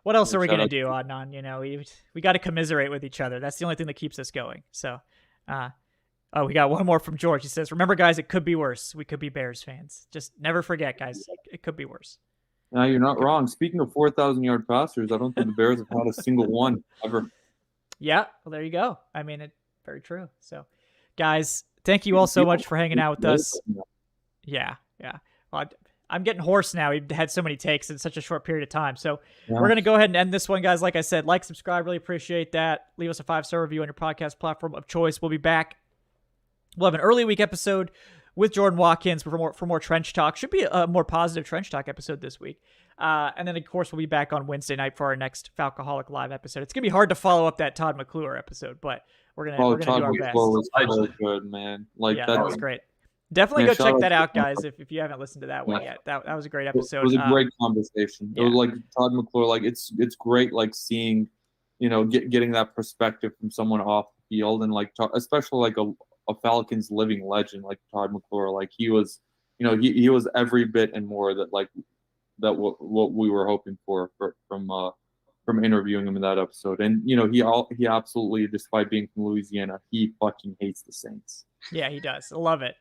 Speaker 1: what else are we going to do, Adnan? We got to commiserate with each other. That's the only thing that keeps us going. So, we got one more from George. He says, remember, guys, it could be worse. We could be Bears fans. Just never forget, guys. It could be worse.
Speaker 2: No, you're not wrong. Speaking of 4,000-yard passers, I don't think the Bears have had a single one ever.
Speaker 1: Yeah, well, there you go. I mean, it's very true. So, guys, thank you all so much for hanging out with us. Yeah. Well, I'm getting hoarse now. We've had so many takes in such a short period of time. So we're going to go ahead and end this one, guys. Like I said, like, subscribe. Really appreciate that. Leave us a 5-star review on your podcast platform of choice. We'll be back. We'll have an early week episode with Jordan Watkins for more trench talk. Should be a more positive trench talk episode this week. And then, of course, we'll be back on Wednesday night for our next Falcoholic Live episode. It's going to be hard to follow up that Todd McClure episode, but we're going to do our best.
Speaker 2: Was so good, man.
Speaker 1: That was great. Definitely go check that out, guys, if you haven't listened to that one yet. That was a great episode.
Speaker 2: It was a great conversation. It was like Todd McClure, like, it's great, like, seeing, getting that perspective from someone off the field, and like, especially like a Falcons living legend like Todd McClure. Like, he was, he was every bit and more that what we were hoping for from interviewing him in that episode. And he absolutely, despite being from Louisiana, he fucking hates the Saints.
Speaker 1: Yeah, he does. I love it.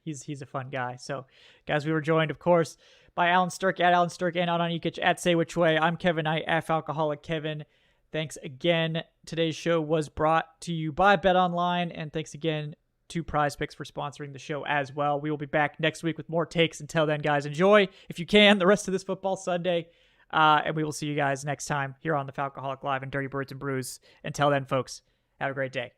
Speaker 1: He's a fun guy. So, guys, we were joined, of course, by Alan Strk at Alan Strk and Adnan Ikic at Say Which Way. I'm Kevin Knight at Falcoholic Kevin. Thanks again. Today's show was brought to you by BetOnline, and thanks again to Prize Picks for sponsoring the show as well. We will be back next week with more takes. Until then, guys, enjoy, if you can, the rest of this football Sunday, and we will see you guys next time here on the Falcoholic Live and Dirty Birds and Brews. Until then, folks, have a great day.